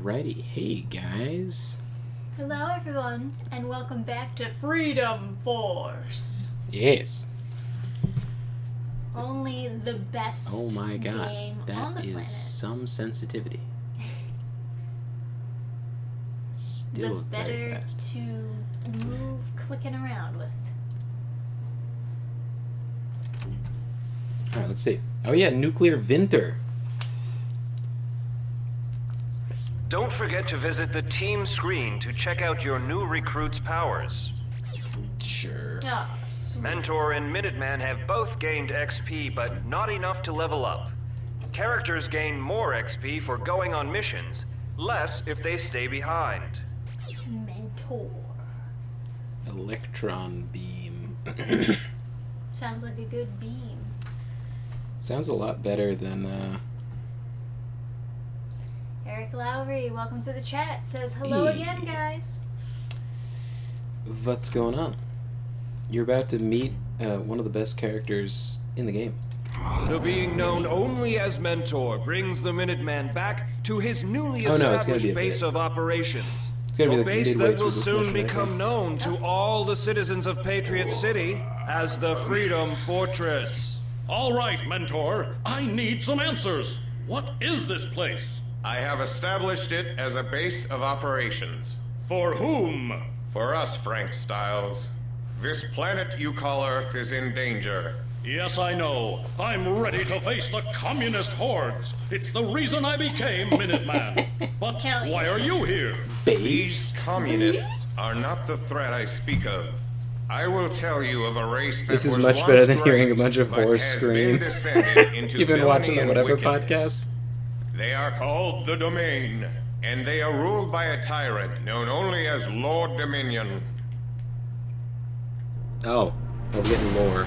Alrighty, hey guys. Hello everyone, and welcome back to Freedom Force. Yes. Only the best Oh my god, game on that the is planet. some sensitivity. Still The very better fast. to move clicking around with. Alright, let's see. Oh yeah, Nuclear Winter. Don't forget to visit the team screen to check out your new recruit's powers. Sure. Oh, sweet. Mentor and Minuteman have both gained XP, but not enough to level up. Characters gain more XP for going on missions, less if they stay behind. Mentor. Electron Beam. Sounds like a good beam. Sounds a lot better than, Eric Lowry, welcome to the chat. Says hello Hey. again, guys. What's going on? You're about to meet one of the best characters in the game. The being known only as Mentor brings the Minuteman back to his newly Oh, no, it's gonna established be a base bit. of operations. It's gonna be A like base midway that through will this soon mission, I become think. known to all the citizens of Patriot City as the Freedom Fortress. All right, Mentor. I need some answers. What is this place? I have established it as a base of operations. For whom? For us, Frank Styles. This planet you call Earth is in danger. Yes, I know. I'm ready to face the communist hordes. It's the reason I became Minuteman. But Hell yeah. why are you here? These Based. communists are not the threat I speak of. I will tell you of a race that This is was much once better than hearing a great, bunch of but horse has scream. been descended into You've been watching the villainy and Whatever wickedness. podcast? They are called the Domain, and they are ruled by a tyrant known only as Lord Dominion. Oh, we're getting lore.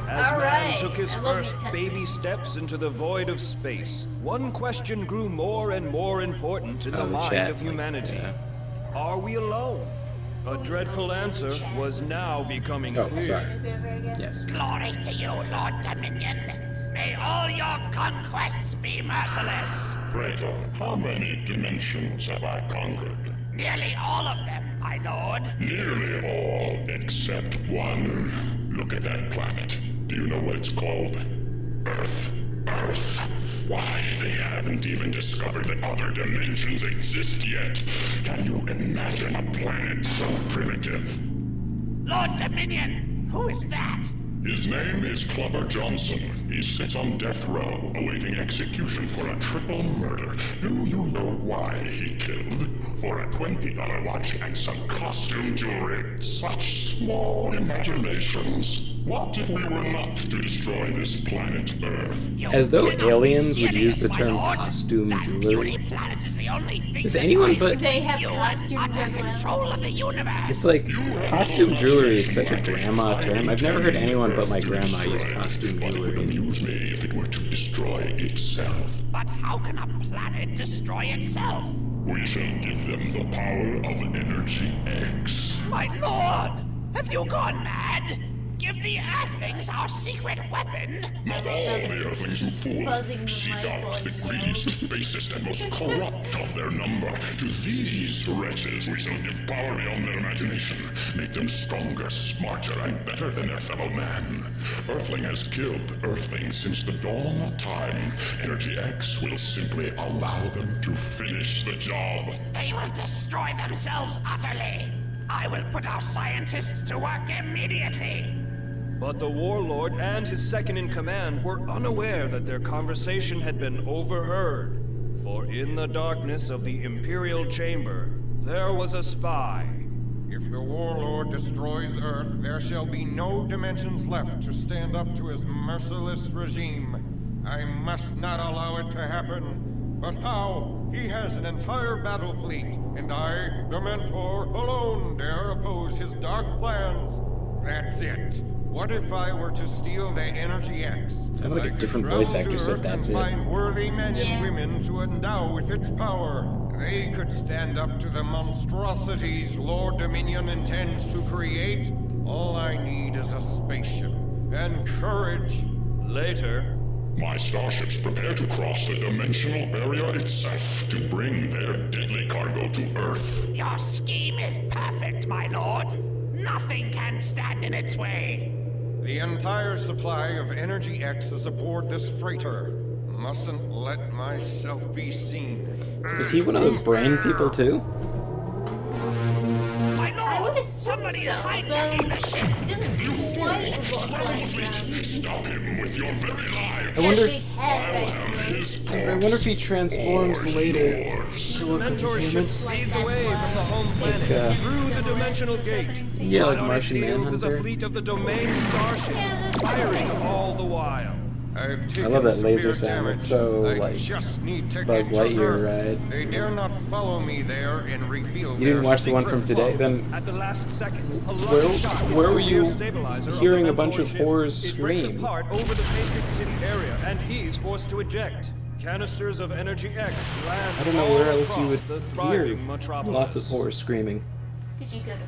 As All man right. took his I love first these baby cutscenes. steps into the void of space, one question grew more and more important in the the mind chat, of like, humanity. yeah. Are we alone? A dreadful answer was now becoming Oh, clear. sorry. Is it over, I guess? Yes. Glory to you, Lord Dominion. May all your conquests be merciless. Praetor, how many dimensions have I conquered? Nearly all of them, my lord. Nearly all except one. Look at that planet. Do you know what it's called? Earth. Earth. Why, they haven't even discovered that other dimensions exist yet. Can you imagine a planet so primitive? Lord Dominion, who is that? His name is Clubber Johnson. He sits on death row, awaiting execution for a triple murder. Do you know why he killed? For a $20 watch and some costume jewelry. Such small imaginations. What if we were not to destroy this planet Earth? You As though cannot be aliens would use the serious, my term lord. costume That jewelry. puny planet is the only thing Does that anyone lies but- They have you costumes utter as well. control of the universe. It's like, costume jewelry is such a grandma term. I've never heard anyone but my grandma use costume But it would jewelry. amuse me if it were to destroy itself. But how can a planet destroy itself? We shall give them the power of Energy X. My lord, have you gone mad? Give the Earthlings our secret weapon. Not all the Earthlings, you fool. Buzzing the Seek mic out while the he greediest, basest, and most corrupt of their number. To these wretches we shall give power beyond their imagination. Make them stronger, smarter, and better than their fellow man. Earthling has killed Earthlings since the dawn of time. Energy X will simply allow them to finish the job. They will destroy themselves utterly. I will put our scientists to work immediately. But the warlord and his second-in-command were unaware that their conversation had been overheard. For in the darkness of the Imperial Chamber, there was a spy. If the warlord destroys Earth, there shall be no dimensions left to stand up to his merciless regime. I must not allow it to happen. But how? He has an entire battle fleet, and I, the Mentor, alone dare oppose his dark plans. That's it. What if I were to steal the Energy X? Sounded like a I could different travel voice to actor said Earth that's and it. find worthy men Yeah. and women to endow with its power. They could stand up to the monstrosities Lord Dominion intends to create. All I need is a spaceship and courage. Later, My starships prepare to cross the dimensional barrier itself to bring their deadly cargo to Earth. Your scheme is perfect, my lord. Nothing can stand in its way. The entire supply of Energy X is aboard this freighter. Mustn't let myself be seen. Is he one of those brain people too? My I would lord, assume somebody so, is hijacking the ship. He doesn't quite look like Fleet, stop him with your very life. I wonder big if, head, basically. His I wonder if he transforms later yours. to look like a Mentor ship human. speeds That's away why from the home planet Yeah. through the dimensional gate. Yeah, like Right on its Martian heels is a Manhunter. fleet of the domain starships, Yeah, that firing makes sense. all the while. I've taken love that laser severe sound. damage. It's so, I like, just need to Buzz get to Lightyear Earth. ride. They dare not follow me there and reveal You didn't watch the one from today? Then At the last second, a lucky Where- shot where from were the you rear stabilizer of hearing the a bunch Mentor of ship. horrors It breaks scream? apart over the Patriot City area, and he's forced to eject. Canisters of Energy X land I don't know all where else you across would the hear thriving metropolis. lots of horror screaming. Did you go to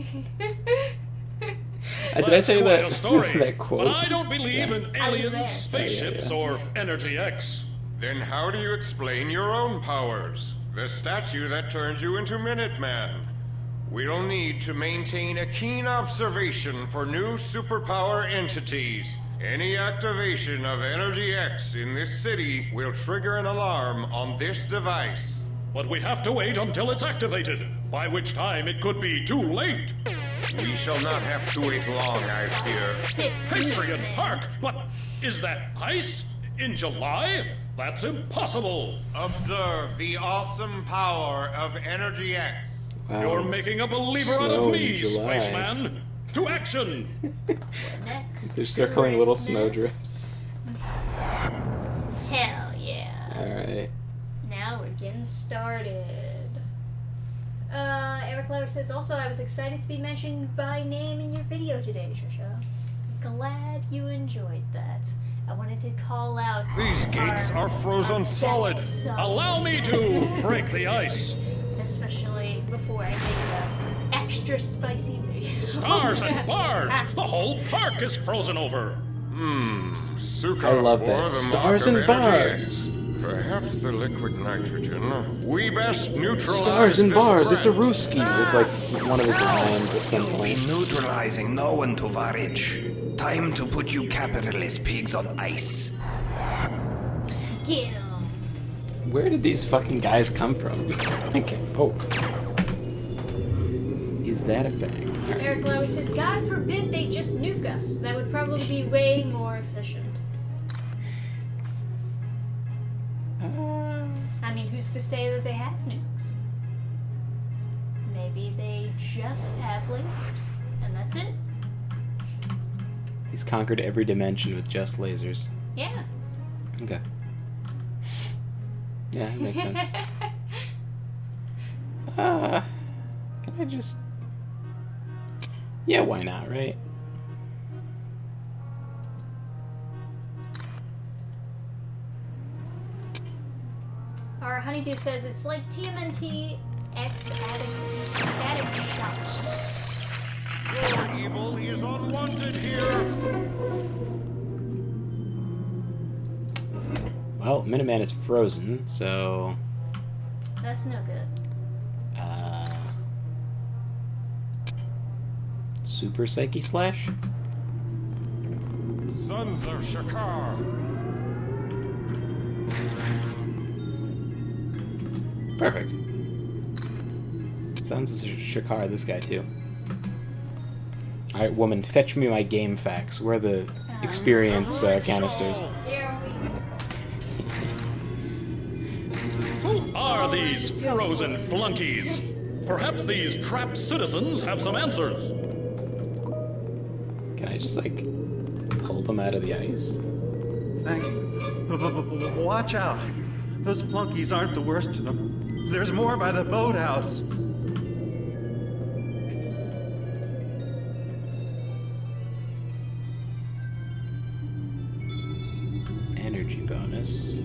Philly? Did I tell you Quite that, a story, that quote? but I don't believe Yeah. in I was there. aliens, spaceships, or Energy X. Then how do you explain your own powers? The statue that turns you into Minuteman. We'll need to maintain a keen observation for new superpower entities. Any activation of Energy X in this city will trigger an alarm on this device. But we have to wait until it's activated, by which time it could be too late. We shall not have to wait long, I fear. Sick Patriot man. Park? But is that ice? In July? That's impossible. Observe the awesome power of Energy X. Wow. You're making a believer out Snow of in me, July. spaceman. To action! Next. They're circling little Christmas. snow drifts. Hell yeah. Alright. Now we're getting started. Eric Lauer says, also, I was excited to be mentioned by name in your video today, Trisha. Glad you enjoyed that. I wanted to call out. These gates are frozen best solid. subs. Allow me to break the ice. Especially before I make an extra spicy video. Stars and bars! The whole park is frozen over. Suka I love bore that. the Stars mark and of Energy bars. X. Perhaps the liquid nitrogen. We best neutralize Stars and this bars, it's a threat. Rooski is like one of his lines at some You'll be point. neutralizing no one, Tovarich. Time to put you capitalist pigs on ice. Get him. Where did these fucking guys come from? Okay. Oh. Is that a fact? Alright. Eric Lauer says, God forbid they just nuke us. That would probably be way more efficient. I mean, who's to say that they have nukes? Maybe they just have lasers, and that's it. He's conquered every dimension with just lasers. Yeah. Okay. Yeah, that makes sense. Can I just... Yeah, why not, right? Our honeydew says it's like TMNT X adding static shock. Your evil is unwanted here. Well, Minuteman is frozen, so... That's no good. Super Psyche Slash? Sons of Shakar. Perfect. Sounds as Shakar, this guy too. Alright, woman, fetch me my game facts. Where are the experience canisters? Here Who are these frozen flunkies? Perhaps these trapped citizens have some answers. Can I just, like, pull them out of the ice? Thank you. Watch out. Those flunkies aren't the worst of them. There's more by the boathouse. Energy bonus.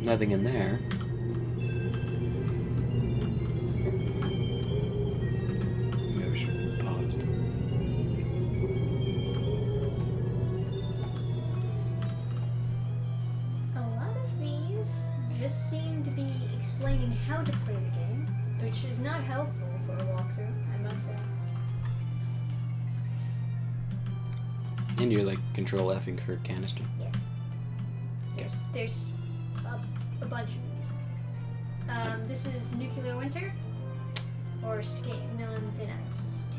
Nothing in there. Maybe we should have paused. A lot of these just seem to be explaining how to play the game, which is not helpful for a walkthrough, I must say. And you're like control Fing for canister. Yes. There's a bunch of these. This is Nuclear Winter or Skating on Thin Ice 2.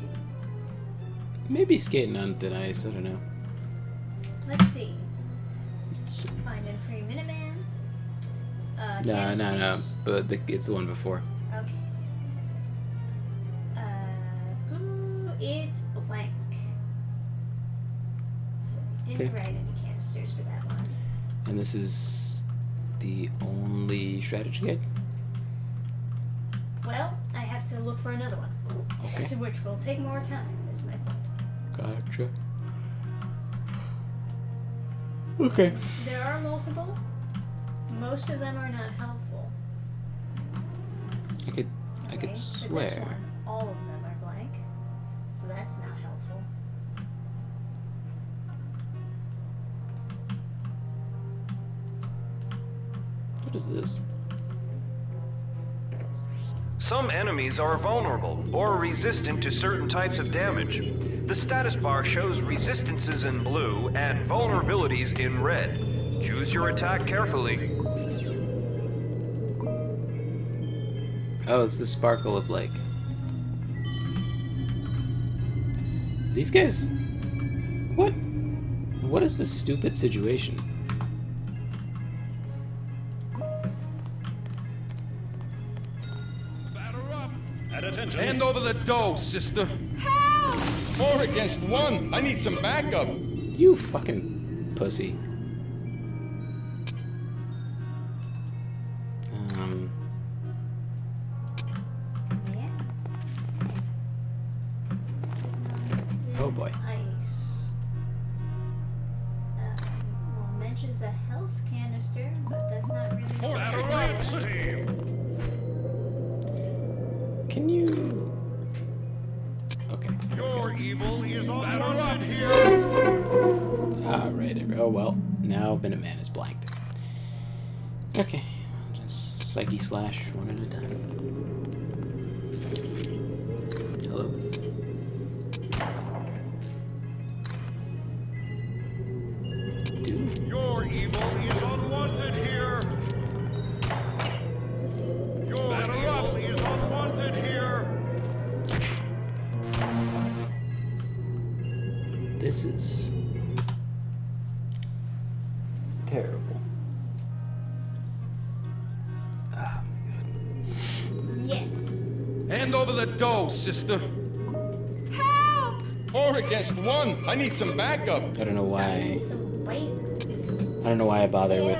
Maybe skating on thin ice. I don't know. Let's see. Find and free Minuteman. No. But it's the one before. Okay. It's blank. So we didn't Okay. write any canisters for that one. And this is the only strategy guide? Well, I have to look for another one. Okay. So which will take more time, is my point. Gotcha. Okay. There are multiple. Most of them are not helpful. I could Okay, but swear. this one, all of them are blank. So that's not helpful. What is this? Some enemies are vulnerable or resistant to certain types of damage. The status bar shows resistances in blue and vulnerabilities in red. Choose your attack carefully. Oh, it's the sparkle of like. These guys. What is this stupid situation? At attention. Hand over the dough, sister. 4 against 1. I need some backup. You fucking pussy. Yeah. Oh boy. Ice. Well, it mentions a health canister, but that's not really. For Trap City. Can you? Okay. Your evil is unwanted here. Ah, right. Oh well. Now Minuteman is blanked. Okay. I'll just psyche slash one at a time. Hello. Dude. Your evil is unwanted here. Your evil is unwanted here. This is terrible. Ah, Yes. Hand over the dough, sister. 4 against 1. I need some backup. I don't know why. Some weight. I don't know why I bother with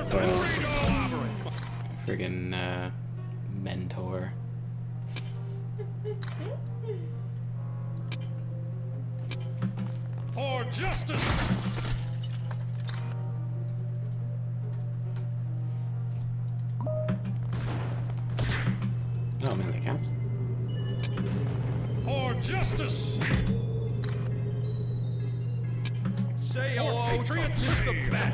friggin' mentor. For justice. Oh man, that counts. For justice. Say For hello to Patriot Mr. City. Bat.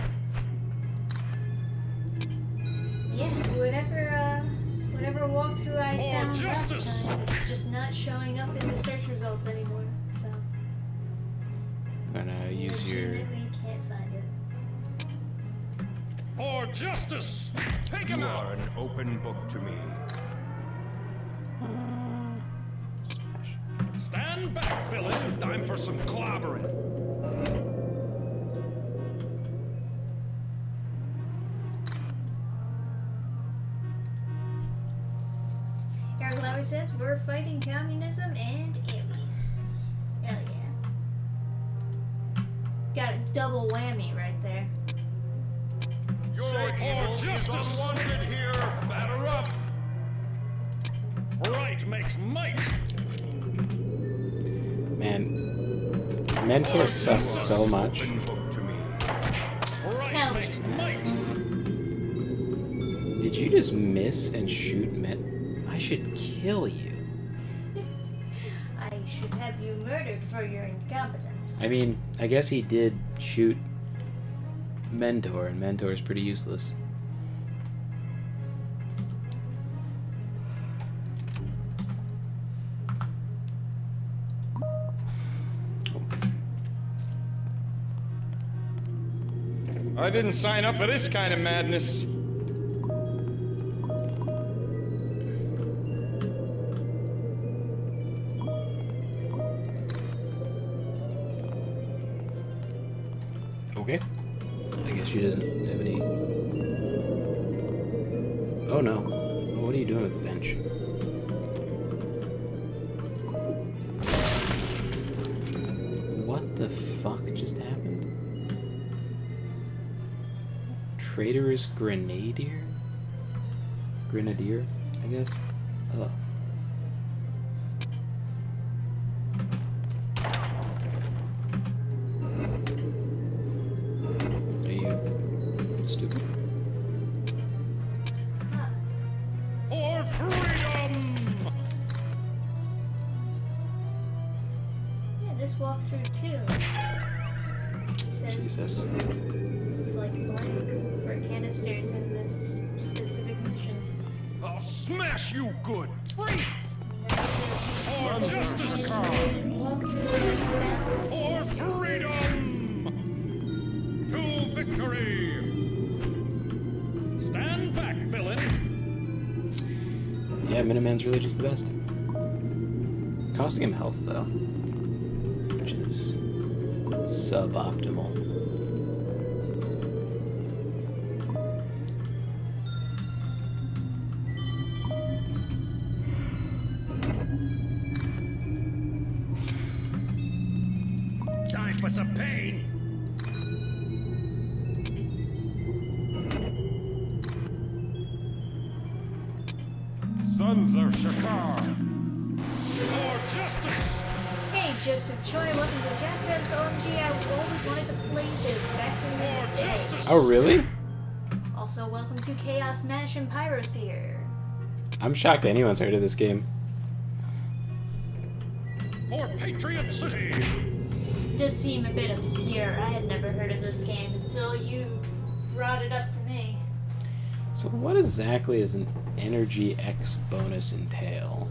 Yeah, whatever walkthrough I For found justice. last time, it's just not showing up in the search results anymore. So I'm gonna use your. legitimately can't find it. For justice. Take him out. You are an open book to me. Smash. Stand back, villain. Time for some clobbering. Eric Lauer says we're fighting communism and aliens. Hell yeah. Got a double whammy right there. Your evil is justice. unwanted here. Batter up. Right makes might. Man, mentor sucks so much. Open book to me. Right Tell me. makes might. Did you just miss and shoot men? I should kill you. I should have you murdered for your incompetence. I mean, I guess he did shoot Mentor, and Mentor is pretty useless. I didn't sign up for this kind of madness. Okay. I guess she doesn't have any... Oh no. What are you doing with the bench? What the fuck just happened? Traitorous Grenadier? Grenadier, I guess? Oh. Are you stupid? For freedom! Yeah, this walkthrough too. Says Jesus. it's like blank for canisters in this specific mission. I'll smash you good! Please! For justice! For freedom! To victory! Stand back, villain! Yeah, Minuteman's really just the best. Costing him health, though. Which is suboptimal. Time for some pain! Sons of Shakar. For justice! Hey, Joseph Choi, welcome to Jazz Says OMG. I always wanted to play this back in the day. Oh, really? Also, welcome to Chaos Mash and Pyroseer. I'm shocked anyone's heard of this game. For Patriot City! Does seem a bit obscure. I had never heard of this game until you brought it up to me. So what exactly does an Energy X bonus entail?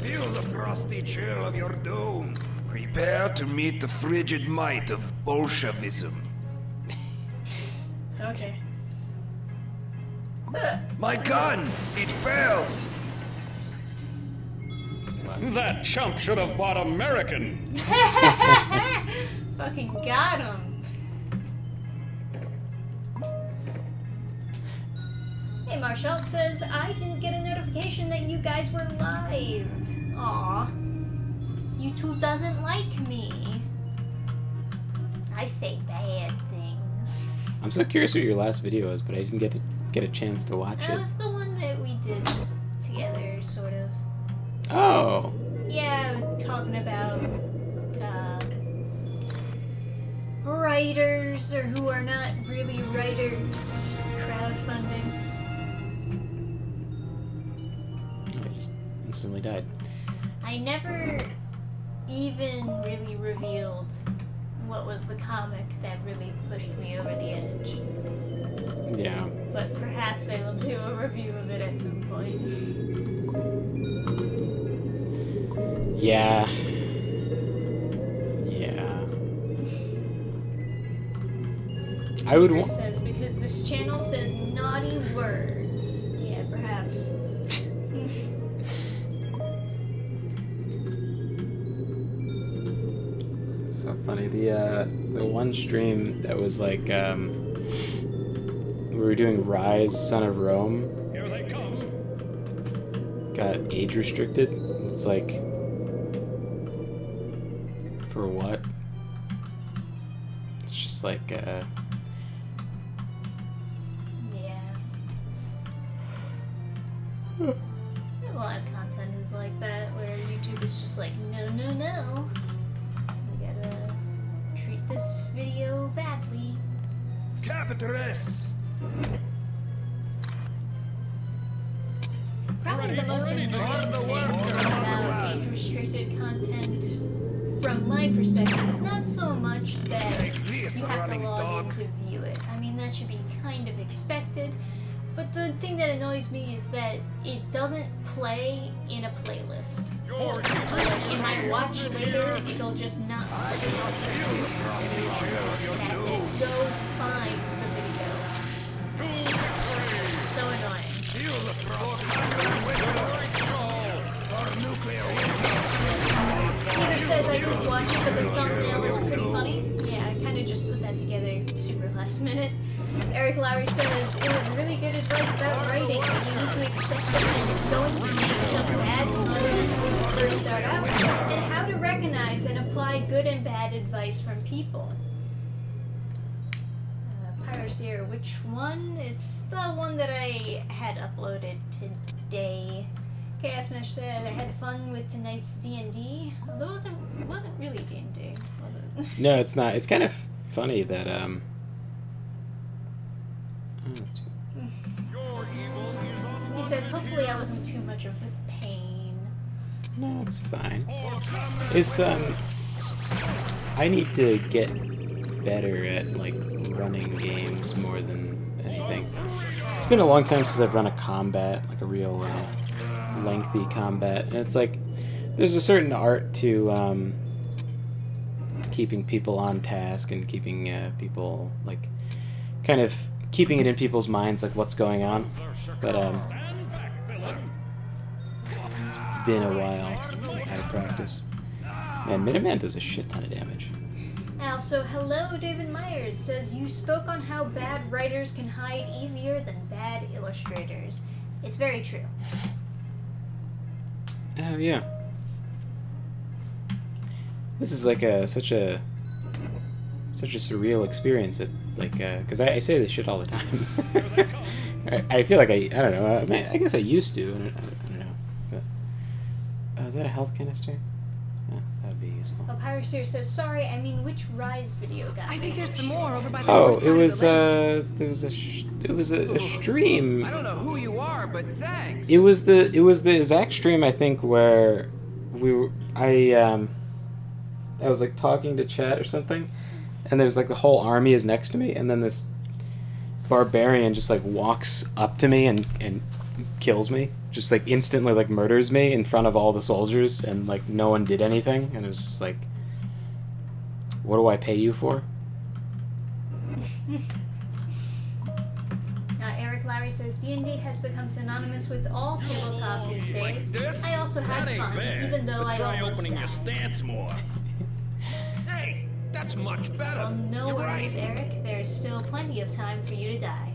Feel the frosty chill of your doom. Prepare to meet the frigid might of Bolshevism. Okay. My gun! It fails! That chump should have bought American! Fucking got him. Hey, Marshall says, I didn't get a notification that you guys were live. Aw. YouTube doesn't like me. I say bad things. I'm so curious what your last video was, but I didn't get a chance to watch That it. was the one that we did together, sort of. Oh. Yeah, talking about writers or who are not really writers, crowdfunding. I just instantly died. I never even really revealed what was the comic that really pushed me over the edge. Yeah. But perhaps I will do a review of it at some point. Yeah. Yeah. I would want. Says because this channel says naughty words. Yeah, perhaps. So funny. The one stream that was like we were doing Rise, Son of Rome. Here they come! Got age restricted. It's like, for what? It's just like Yeah. A lot of content is like that, where YouTube is just like, no, no, no. We gotta treat this video badly. Capitalists! Probably the most annoying thing about age-restricted content, from my perspective, is not so much that you have to log in to view it. I mean, that should be kind of expected. But the thing that annoys me is that it doesn't play in a playlist. Like in my watch later, it'll just not play. That's it. Go find the video. So annoying. Peter says I could watch it, but the thumbnail is pretty funny. Yeah, I kind of just put that together super last minute. Eric Lowry says it was really good advice about writing. You need to accept that there's going to be some bad content when you first start out, and how to recognize and apply good and bad advice from people. Piracy, which one? It's the one that I had uploaded today. Chaos Mesh said I had fun with tonight's D&D. Although it wasn't really D&D, was it? No, it's not. It's kind of funny that He says, hopefully I wasn't too much of a pain. No, it's fine. It's I need to get better at like running games more than anything. It's been a long time since I've run a combat, like a real lengthy combat, and it's like there's a certain art to keeping people on task and keeping people like kind of keeping it in people's minds like what's going on. But it's been a while out of practice. Man, Minuteman does a shit ton of damage. Also, hello, David Myers says you spoke on how bad writers can hide easier than bad illustrators. It's very true. Oh yeah. This is like such a surreal experience that like because I say this shit all the time. I feel like I don't know. I guess I used to. I don't know. But, is that a health canister? Yeah, that'd be useful. Oh, Pyroseer says sorry. I mean, which Rise video guy? I think there's some more over by the Oh, north side it of was the lake. there was a stream. I don't know who you are, but thanks. It was the exact stream I think where I was like talking to chat or something, and there's like the whole army is next to me, and then this barbarian just like walks up to me and kills me, just like instantly like murders me in front of all the soldiers, and like no one did anything, and it was just like, what do I pay you for? Eric Lowry says D&D has become synonymous with all tabletop these days. Like this? I also had That ain't fun, bad. even though But I try almost opening your died. stance more. Hey, that's much better. Well, no You're worries, right. Eric. There's still plenty of time for you to die.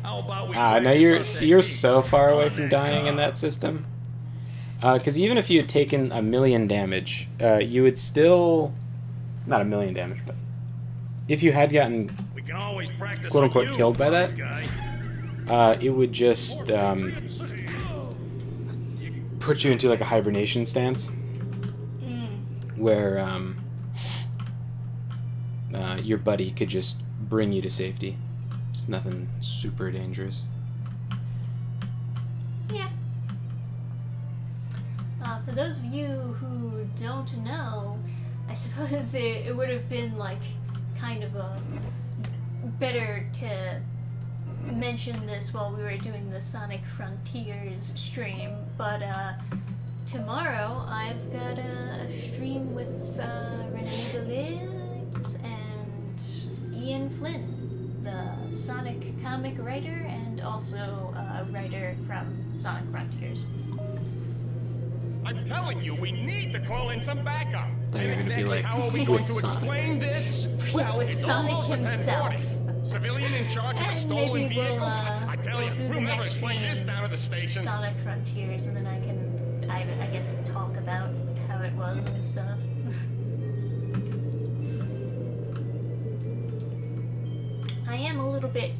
How about we No, practice our you're technique so far away on from that dying in car? that system. Because even if you had taken 1,000,000 damage, you would still, not 1,000,000 damage, but if you had gotten We can always practice quote on unquote you, killed by that, guy. it would just put you into like a hibernation stance, where your buddy could just bring you to safety. It's nothing super dangerous. Yeah. For those of you who don't know, I suppose it would have been like kind of better to mention this while we were doing the Sonic Frontiers stream, but tomorrow I've got a stream with Renee DeLiz and Ian Flynn, the Sonic comic writer and also a writer from Sonic Frontiers. I'm telling you, we need to call in some backup. Thought you were gonna be Exactly like, how are we with going to Sonic. explain this? Well, With it's Sonic almost a himself. 10:40. Civilian in charge of a And stolen maybe vehicle? we'll, I tell we'll you, do the we'll never next explain this game, down at the station. Sonic Frontiers, and then I guess, talk about how it was and stuff. I am a little bit.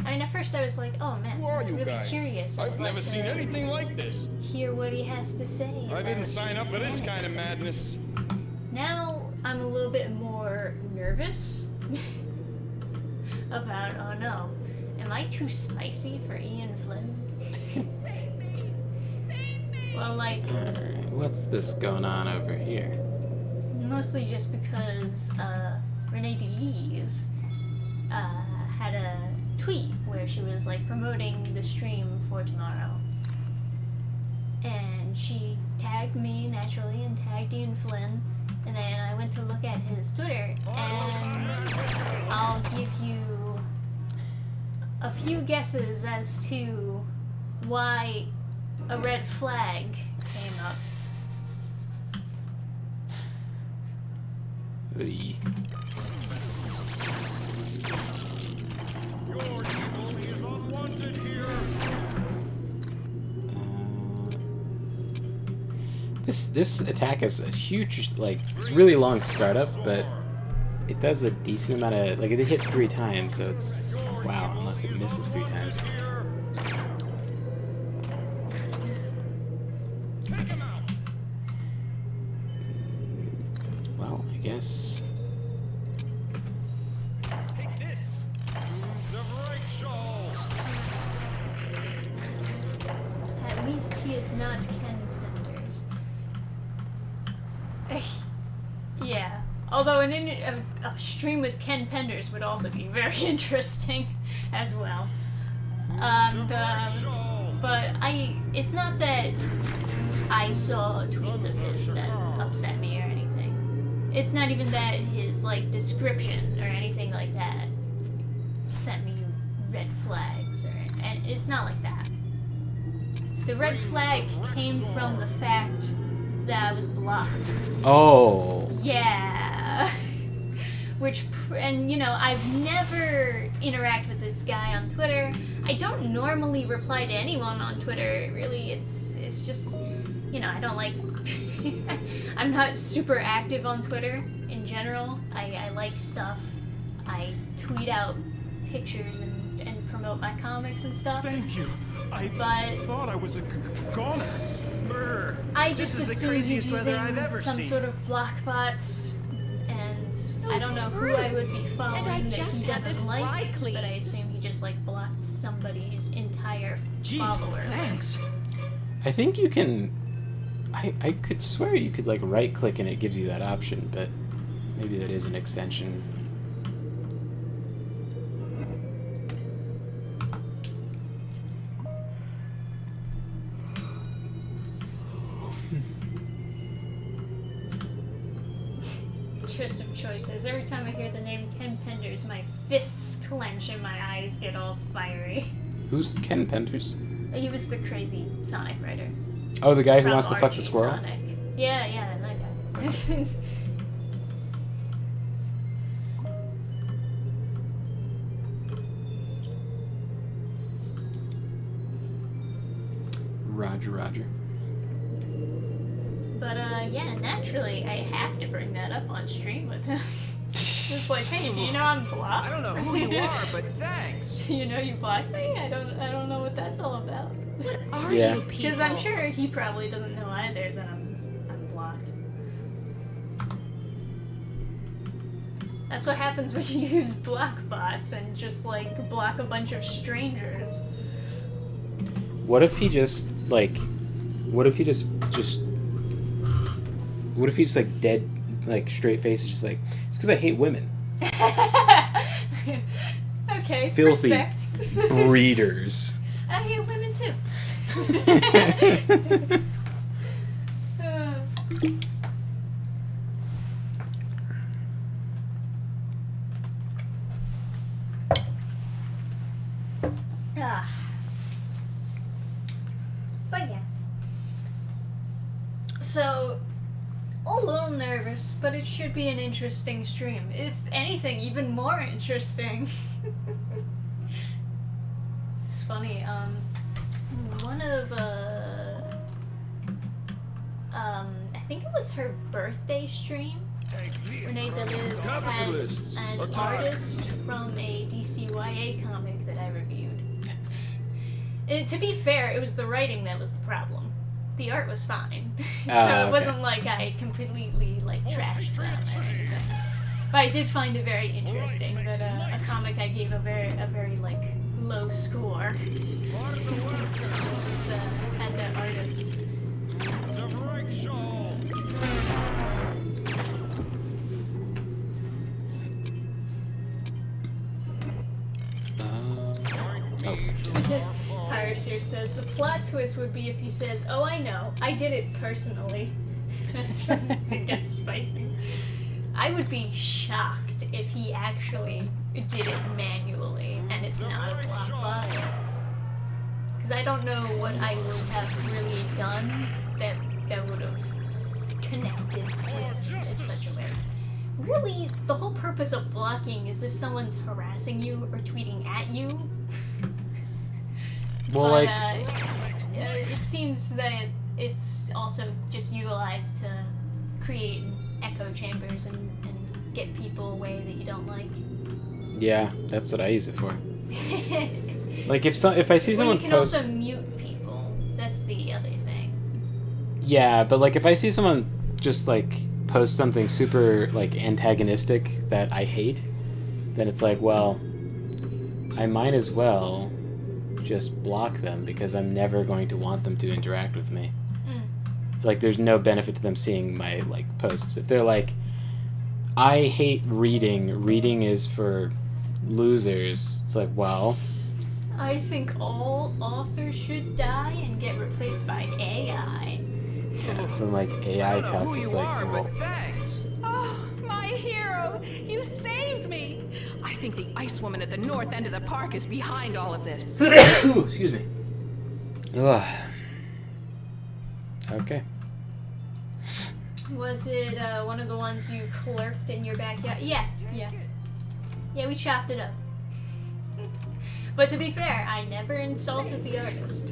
I mean, at first I was like, "Oh man, Who are that's you really guys? curious. I'd I've like never seen to anything like this. Hear what he has to say." I didn't about sign up for this Sonic. kind of madness. Now I'm a little bit more nervous. about, oh no, am I too spicy for Ian Flynn? Well, like, Alright, what's this going on over here? mostly just because Renee DeYees had a tweet where she was like promoting the stream for tomorrow. And she tagged me naturally and tagged Ian Flynn, and then I went to look at his Twitter, and I'll give you a few guesses as to why a red flag came up. Oy. Your evil is unwanted here. This attack is a huge, like, it's really long startup, but it does a decent amount of, like, it hits 3 times, so it's, wow, unless it misses 3 times. Well, I guess. Take this. The Rachel. At least he is not Ken Penders. Yeah. Although a stream with Ken Penders would also be very interesting as well. But it's not that I saw tweets of his that upset me or anything. It's not even that his, like, description or anything like that sent me red flags, and it's not like that. The red flag came from the fact that I was blocked. Oh. Yeah. And you know, I've never interacted with this guy on Twitter. I don't normally reply to anyone on Twitter. Really, it's just, you know, I don't like. I'm not super active on Twitter in general. I like stuff. I tweet out pictures and promote my comics and stuff. Thank you. I thought I was a goner. Brr. I just This is the assume he's craziest weather using I've ever some seen. sort of block bots, and I don't know who I would be following And I that just he had this doesn't like, dry clean. but I assume he just like blocked somebody's entire Gee, follower thanks. list. I think you can. I could swear you could, like, right click and it gives you that option, but maybe that is an extension. Choice of choices. Every time I hear the name Ken Penders, my fists clench and my eyes get all fiery. Who's Ken Penders? He was the crazy Sonic writer. Oh, the guy who From wants to fuck the RG squirrel? Sonic. Yeah, that guy. Roger. But yeah, naturally, I have to bring that up on stream with him. Just like, hey, do you know I'm blocked? I don't know who you are, but thanks. You know you blocked me? I don't know what that's all about. What are Yeah. you people? Because I'm sure he probably doesn't know either that I'm blocked. That's what happens when you use block bots and just like block a bunch of strangers. What if he just, like, what if he's like dead, like, straight face, just like, it's because I hate women. Okay, Filthy respect. breeders. I hate women too. But yeah. So, a little nervous, but it should be an interesting stream. If anything, even more interesting. It's funny, one of, I think it was her birthday stream. Renee DeLiz had Capitalists, an attack. artist from a DCYA comic that I reviewed. To be fair, it was the writing that was the problem. The art was fine. So Oh, it okay. wasn't like I completely, like, trashed them or anything. But I did find it very interesting that a comic I gave a very like low score was had that artist. The break shawl. Pirates here says the plot twist would be if he says, "Oh, I know, I did it personally." That's when it gets spicy. I would be shocked if he actually did it manually and it's not a block bot. Because I don't know what I would have really done that would have connected to it in such a way. Really, the whole purpose of blocking is if someone's harassing you or tweeting at you. Well, But, like, it seems that it's also just utilized to create echo chambers and get people away that you don't like. yeah, that's what I use it for. Like, if I see Well, someone you can post, also mute people. That's the other thing. yeah, but like if I see someone just like post something super like antagonistic that I hate, then it's like, well, I might as well just block them because I'm never going to want them to interact with me. Like, there's no benefit to them seeing my like posts. If they're like, I hate reading is for losers, it's like, well, I think all authors should die and get replaced by AI. some like AI cup. Who It's you like, are, well, but thanks. Oh, my hero! You saved me! I think the ice woman at the north end of the park is behind all of this. Ooh, excuse me. Ugh. Okay. Was it one of the ones you clerked in your backyard? Yeah. Yeah, we chopped it up. But to be fair, I never insulted the artist.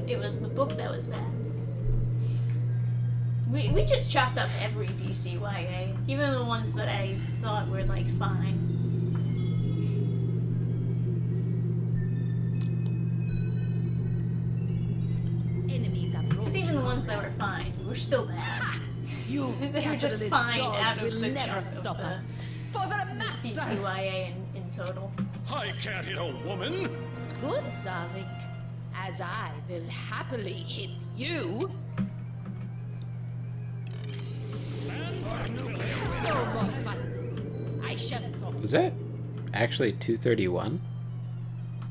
It was the book that was bad. We just chopped up every DCYA, even the ones that I thought were like fine. Because even the ones that were fine were still bad. You They were just fine out of will the never chunk stop of us. For the master! DCYA in total. I can't hit a woman. Good, darling. As I will happily hit you. No more fun. I shall go. Was that actually 231?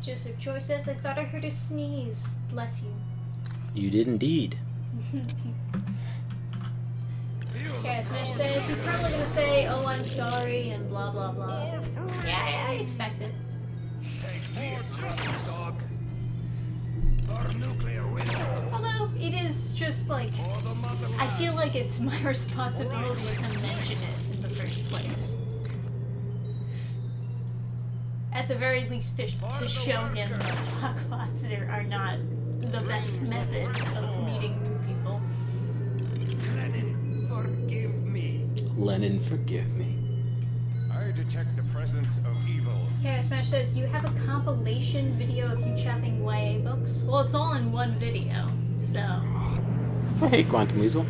Joseph Choi says, I thought I heard a sneeze. Bless you. You did indeed. Okay, Smash says he's probably gonna say, oh, I'm sorry, and blah blah blah. Yeah, I expect it. Although, it is just like, I feel like it's my responsibility to mention it in the first place. At the very least, to show him that fuckbots are not the best method of meeting new people. Lenin, forgive me. Lenin, forgive me. I detect the presence of evil. Yeah, Smash says, you have a compilation video of you chopping YA books? Well, it's all in one video, so... Oh, hey, Quantum Weasel.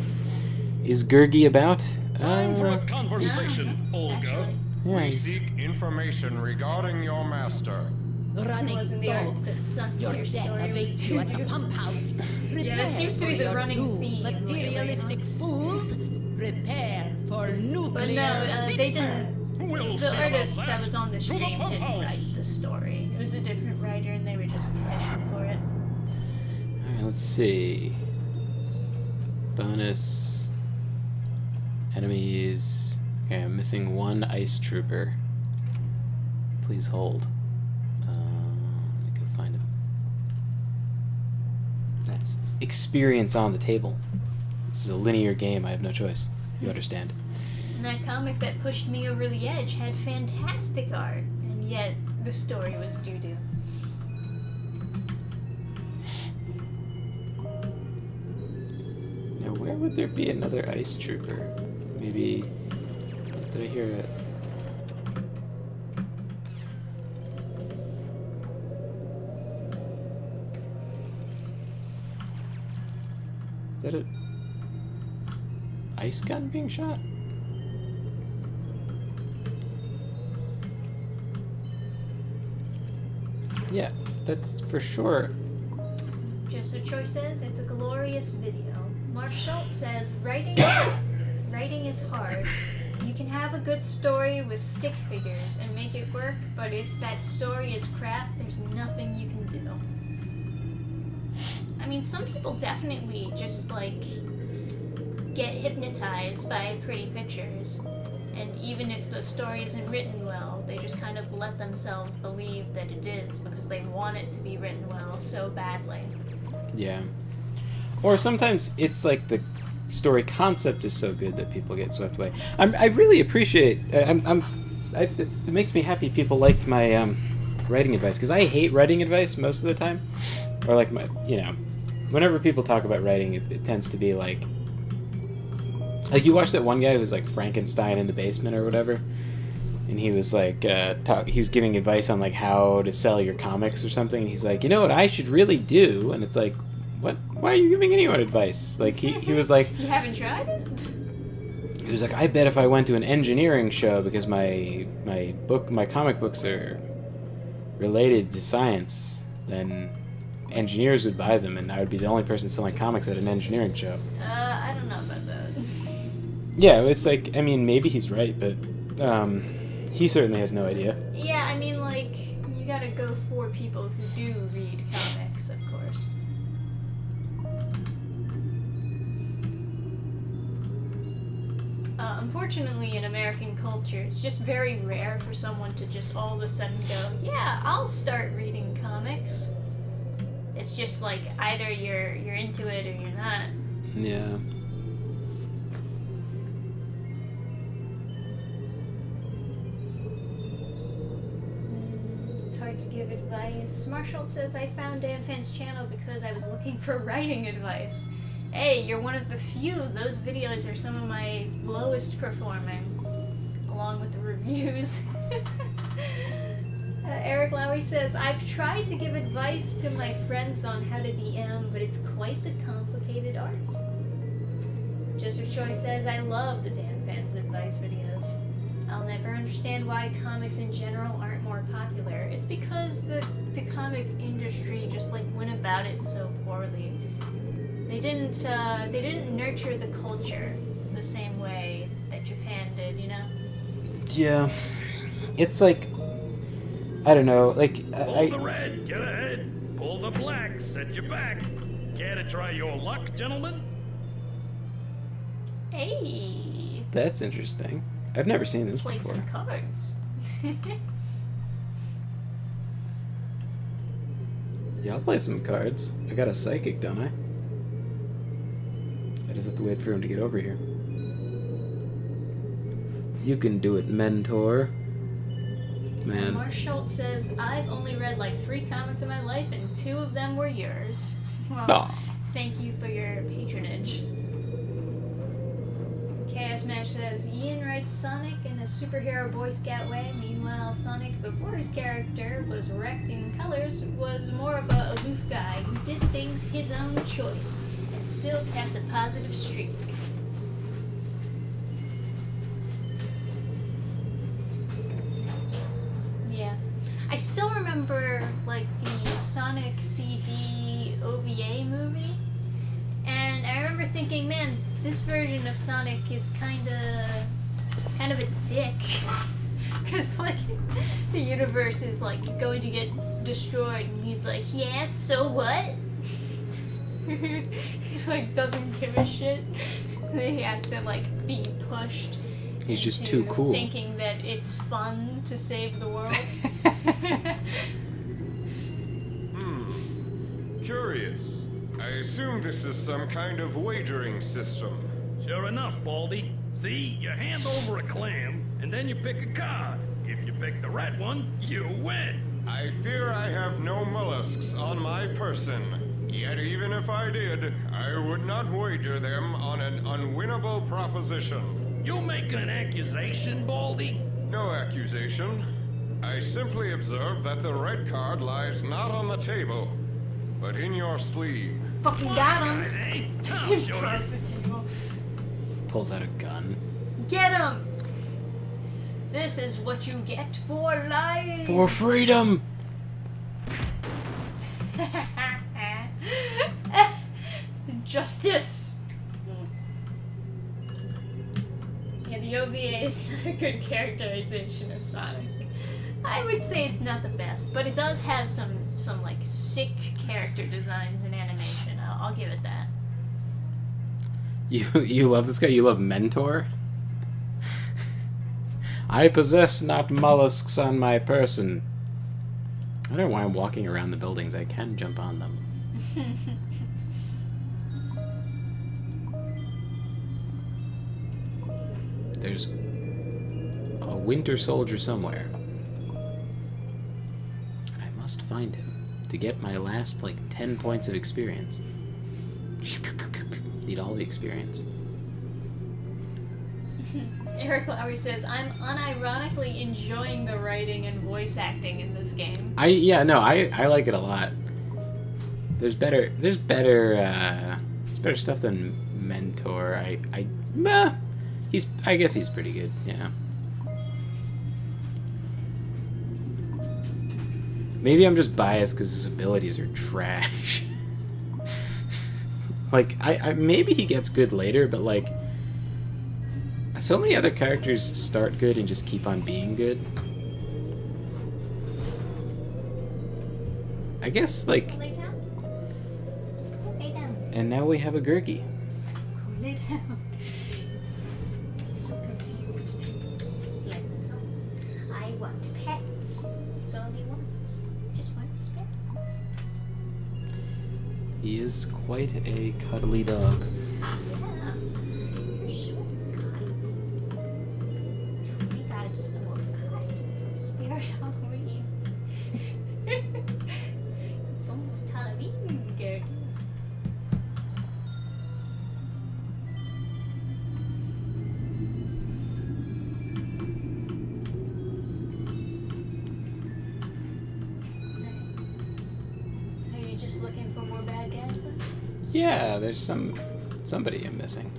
Is Gurgi about? Time for a conversation, Olga. We seek information regarding your master. Running wasn't the art that dogs. sucks Your your death story awaits was you at the due. pump house. Prepare that seems to for be the your running doom. theme Materialistic fools, prepare for nuclear But no, they victory. didn't... We'll The see artist about that was on the To stream pump didn't house. write the story. It was a different writer and they were just commissioned for it. Alright, let's see. Bonus. Enemies. Okay, I'm missing one ice trooper. Please hold. Let me go find him. That's experience on the table. This is a linear game, I have no choice. You understand. And that comic that pushed me over the edge had fantastic art, and yet the story was doo-doo. Now, where would there be another ice trooper? Maybe... Did I hear it? Is that a ice gun being shot? Yeah, that's for sure. Joseph Choi says it's a glorious video. Marshall says writing is hard. You can have a good story with stick figures and make it work, but if that story is crap, there's nothing you can do. I mean, some people definitely just like get hypnotized by pretty pictures, and even if the story isn't written well, they just kind of let themselves believe that it is because they want it to be written well so badly. Yeah. Or sometimes it's like the story concept is so good that people get swept away. I really appreciate. It makes me happy people liked my writing advice, because I hate writing advice most of the time. Or like whenever people talk about writing, it tends to be like you watch that one guy who's like Frankenstein in the basement or whatever, and he was like he was giving advice on like how to sell your comics or something, and he's like, you know what I should really do, and it's like, what? Why are you giving anyone advice? Like he was like, you haven't tried it? He was like, I bet if I went to an engineering show, because my comic books are related to science, then engineers would buy them, and I would be the only person selling comics at an engineering show. I don't know about that. Yeah, it's like, I mean, maybe he's right, but he certainly has no idea. Yeah, I mean, like, you gotta go for people who do read comics, of course. Unfortunately, in American culture, it's just very rare for someone to just all of a sudden go, yeah, I'll start reading comics. It's just like, either you're into it or you're not. Yeah. It's hard to give advice. Marshall says, I found Manphan's channel because I was looking for writing advice. Hey, you're one of the few. Those videos are some of my lowest performing, along with the reviews. Eric Lowry says, I've tried to give advice to my friends on how to DM, but it's quite the complicated art. Joseph Choi says, I love the Dan Fans advice videos. I'll never understand why comics in general aren't more popular. It's because the comic industry just like went about it so poorly. They didn't nurture the culture the same way that Japan did, you know? Yeah. It's like, I don't know, like... Pull the red, get ahead. Pull the black, set your back. Care to try your luck, gentlemen? Hey! That's interesting. I've never seen this Play before. some cards. Yeah, I'll play some cards. I got a psychic, don't I? I just have to wait for him to get over here. You can do it, mentor. Man. Marshall says, I've only read like 3 comics in my life and 2 of them were yours. Well, Aw. thank you for your patronage. Chaos Match says, Ian writes Sonic in a superhero Boy Scout way. Meanwhile, Sonic, before his character was wrecked in colors, was more of a aloof guy who did things his own choice and still kept a positive streak. Yeah. I still remember, like, the Sonic CD OVA movie, and I remember thinking, man, this version of Sonic is kind of a dick. Because, like, the universe is, like, going to get destroyed, and he's like, yeah, so what? He, like, doesn't give a shit. He has to, like, be pushed. He's just too cool. Thinking that it's fun to save the world. Curious. I assume this is some kind of wagering system. Sure enough, Baldy. See, you hand over a clam, and then you pick a card. If you pick the right one, you win. I fear I have no mollusks on my person. Yet even if I did, I would not wager them on an unwinnable proposition. You making an accusation, Baldy? No accusation. I simply observe that the red card lies not on the table, but in your sleeve. Fucking got him. Guys, eh? I'll show you. Across the table. Pulls out a gun. Get him! This is what you get for lying. For freedom! Justice. Yeah, the OVA is not a good characterization of Sonic. I would say it's not the best, but it does have some like sick character designs and animation. I'll give it that. You love this guy? You love Mentor? I possess not mollusks on my person. I don't know why I'm walking around the buildings. I can jump on them. There's a winter soldier somewhere. I must find him to get my last, like, 10 points of experience. Need all the experience. Eric Lowry says, I'm unironically enjoying the writing and voice acting in this game. I like it a lot. There's better stuff than Mentor. I guess he's pretty good, yeah. Maybe I'm just biased because his abilities are trash. Like, maybe he gets good later, but like, so many other characters start good and just keep on being good. I guess, like... Lay down. Lay down. And now we have a Gurgi. Lay down. So confused. Just let them know. I want pets. It's all he wants. Just wants pets. He is quite a cuddly dog. Yeah. You're so cuddly. We gotta get him more costume from Spirit Halloween. It's almost Halloween, Gary. Are you just looking for more bad guys then? Yeah, there's somebody I'm missing.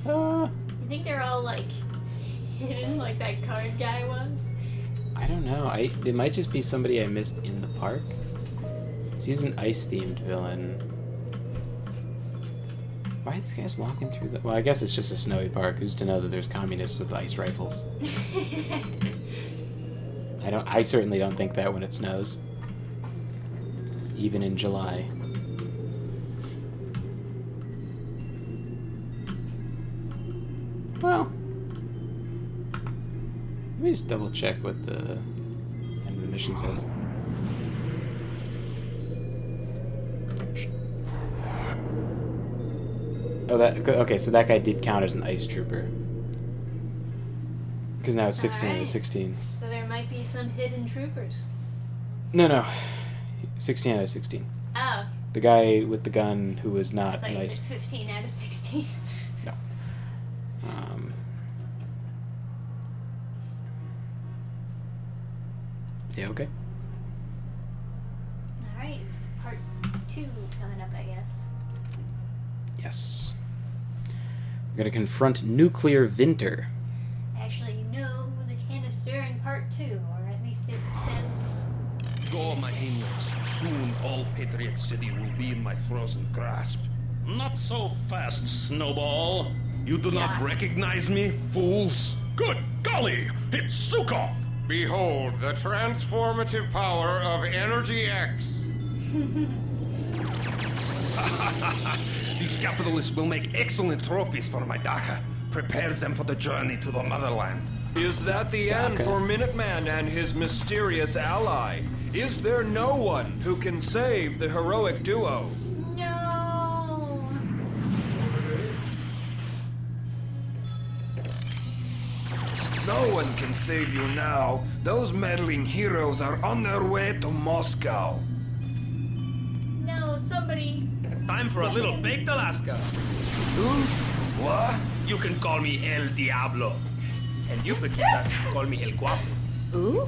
You think they're all like hidden like that card guy was? I don't know. It might just be somebody I missed in the park. He's an ice-themed villain. Why are these guys walking through the... Well, I guess it's just a snowy park. Who's to know that there's communists with ice rifles? I certainly don't think that when it snows. Even in July. Well... Let me just double check what the end of the mission says. Oh, okay, so that guy did count as an ice trooper. Because now it's 16 out of 16. So there might be some hidden troopers. No. 16 out of 16. Oh. The guy with the gun who was not I thought you nice. said 15 out of 16. No. Yeah, okay. Alright, part 2 coming up, I guess. Yes. We're gonna confront Nuclear Vinter. Actually, you know the canister in part 2, or at least it says... Go, my angels. Soon all Patriot City will be in my frozen grasp. Not so fast, Snowball. You do not recognize me, fools? Good golly, it's Sukov! Behold the transformative power of Energy X. These capitalists will make excellent trophies for my Daka. Prepare them for the journey to the motherland. Is that the end for Minuteman and his mysterious ally? Is there no one who can save the heroic duo? No! No one can save you now. Those meddling heroes are on their way to Moscow. No, somebody... Time for a little baked Alaska. Who? What? You can call me El Diablo. And you, Paquita, call me El Guapo. Ooh.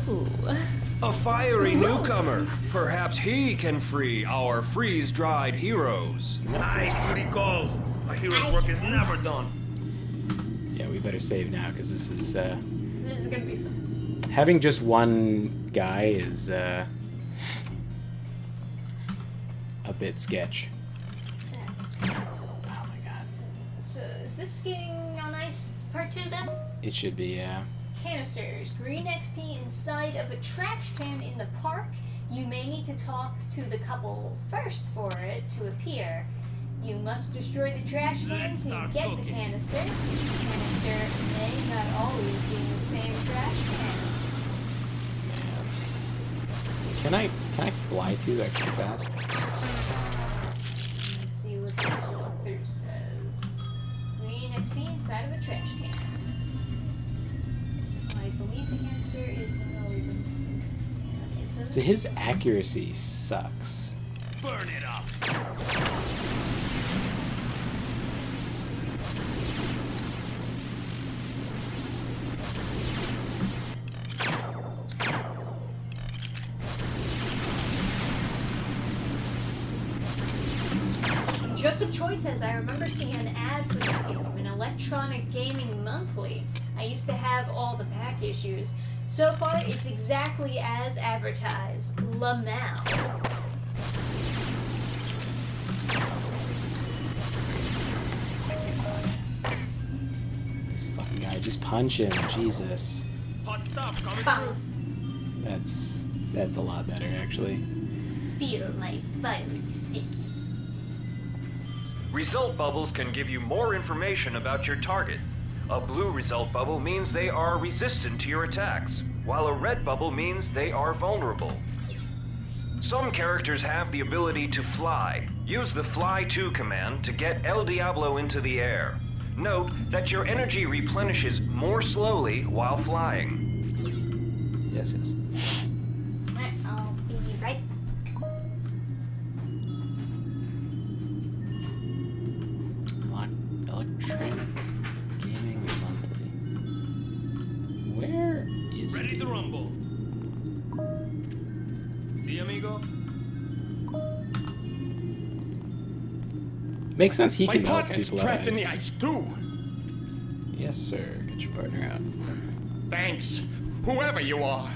A fiery newcomer. Perhaps he can free our freeze-dried heroes. Aye, booty calls. A hero's work is never done. Yeah, we better save now, because this is, This is gonna be fun. having just one guy is, a bit sketch. Oh my god. So, is this getting on ice part 2 then? It should be, yeah. Canisters. Green XP inside of a trash can in the park. You may need to talk to the couple first for it to appear. You must destroy the trash can Let's to start get cooking. the canister. Canister may not always be in the same trash can. Can I fly too extra fast? Let's see what this walkthrough says. Green XP inside of a trash can. I believe the canister is not always in the same. Okay, so So his accuracy sucks. Burn it up. Joseph Choi says, I remember seeing an ad for this game in Electronic Gaming Monthly. I used to have all the back issues. So far, it's exactly as advertised. Lamel. This fucking guy, just punch him, Jesus. Hot stuff coming Bang. through. That's a lot better, actually. Feel my violent fist. Result bubbles can give you more information about your target. A blue result bubble means they are resistant to your attacks, while a red bubble means they are vulnerable. Some characters have the ability to fly. Use the Fly To command to get El Diablo into the air. Note that your energy replenishes more slowly while flying. Yes, yes. Alright, I'll be right back. Electronic Gaming Monthly. Where is Ready he? to rumble. See, amigo? Makes sense. He My can help partner's people trapped out. in the ice too. Yes, sir. Get your partner out. Thanks, whoever you are.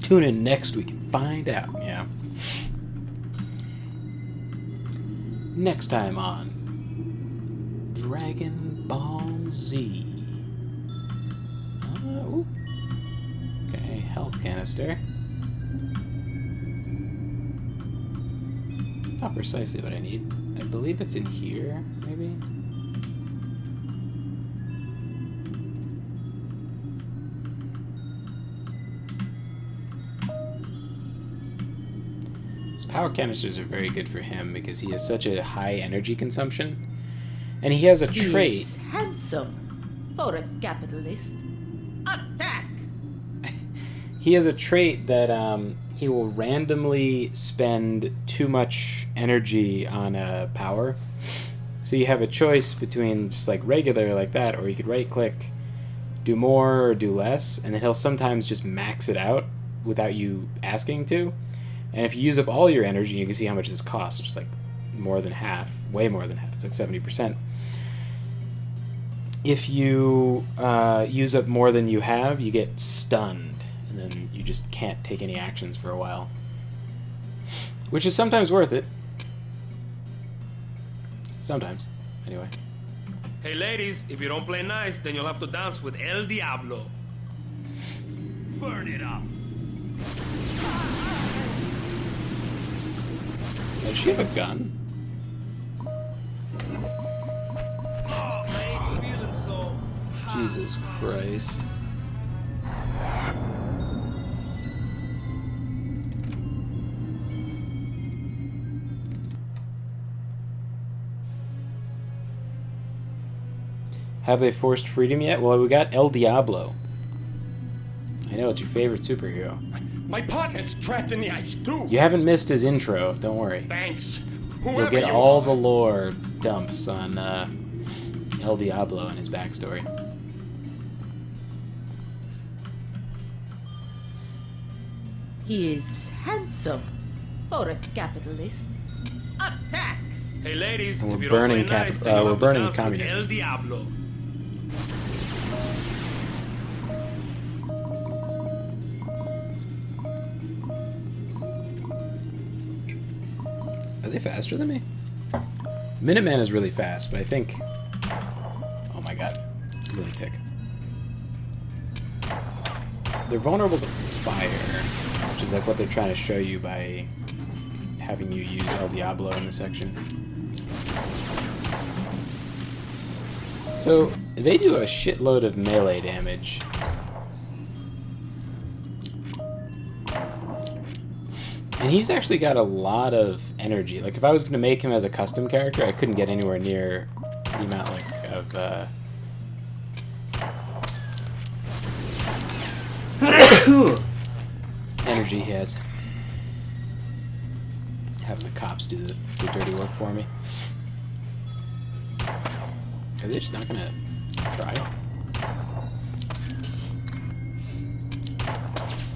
Tune in next week and find out. Yeah. Next time on Dragon Ball Z. Ooh. Okay, health canister. Not precisely what I need. I believe it's in here, maybe? His power canisters are very good for him because he has such a high energy consumption. And he has a trait. He's handsome for a capitalist. Attack! He has a trait that he will randomly spend too much energy on a power. So you have a choice between just like regular like that, or you could right click, do more or do less, and then he'll sometimes just max it out without you asking to. And if you use up all your energy, you can see how much this costs. It's like more than half, way more than half. It's like 70%. If you use up more than you have, you get stunned. And then you just can't take any actions for a while. Which is sometimes worth it. Sometimes, anyway. Hey ladies, if you don't play nice, then you'll have to dance with El Diablo. Burn it up. Does she have a gun? Oh, I ain't feeling so hot. Jesus Christ. Have they forced freedom yet? Well, we got El Diablo. I know, it's your favorite superhero. My partner's trapped in the ice too. You haven't missed his intro, don't worry. Thanks, You'll whoever get you all are. the lore dumps on El Diablo and his backstory. He is handsome for a capitalist. Attack! Hey ladies, And if we're you don't burning play nice, then you we're have to burning dance with communists. El Diablo. Are they faster than me? Minuteman is really fast, but I think... Oh my god. Really tick. They're vulnerable to fire, which is like what they're trying to show you by having you use El Diablo in this section. So, they do a shitload of melee damage. And he's actually got a lot of energy. Like, if I was going to make him as a custom character, I couldn't get anywhere near the amount, like, of, energy he has. Having the cops do the dirty work for me. Are they just not gonna try?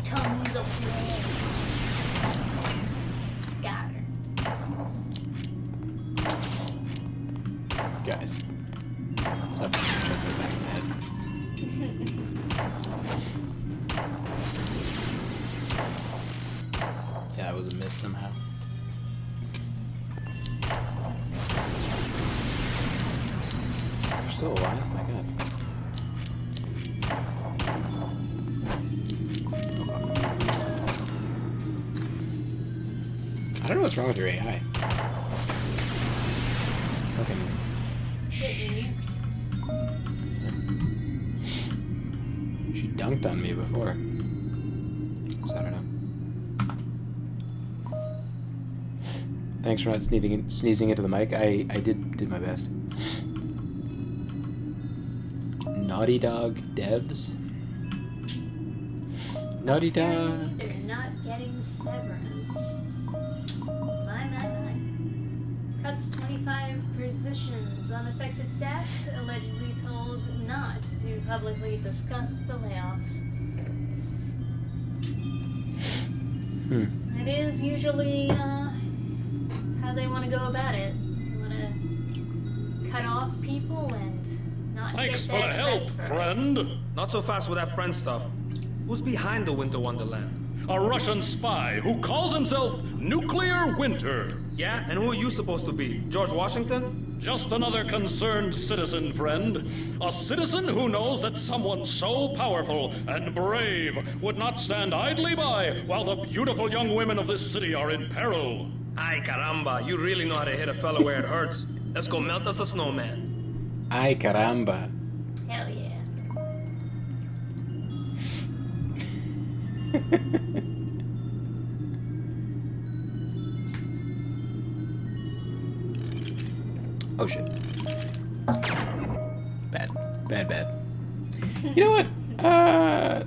Tons of flame. Got her. Guys. Stop chucking it back in the head. Yeah, that was a miss somehow. You're still alive? My god. I don't know what's wrong with your AI. Fucking... Getting nuked. She dunked on me before. So I don't know. Thanks for not sneezing into the mic. I did my best. Naughty Dog devs. Naughty Dog. They're not getting severance. My. Cuts 25 positions. Unaffected staff allegedly told not to publicly discuss the layoffs. It is usually how they want to go about it. They want to cut off people and not Thanks get for the that help, press friend. Not so fast with that friend stuff. Who's behind the Winter Wonderland? A Russian spy who calls himself Nuclear Winter. Yeah, and who are you supposed to be? George Washington? Just another concerned citizen, friend. A citizen who knows that someone so powerful and brave would not stand idly by while the beautiful young women of this city are in peril. Ay caramba, you really know how to hit a fella where it hurts. Let's go melt us a snowman. Ay caramba. Hell yeah. Oh shit. Bad. You know what?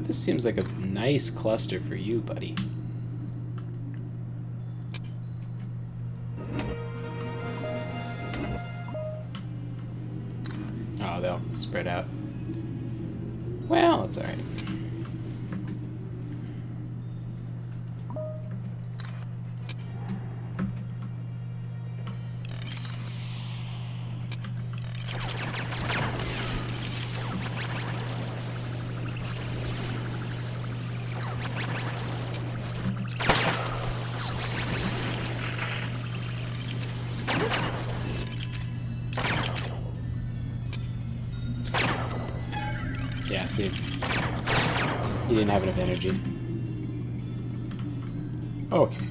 This seems like a nice cluster for you, buddy. Oh, they'll spread out. Well, it's alright. Yeah, see. He didn't have enough energy. Okay.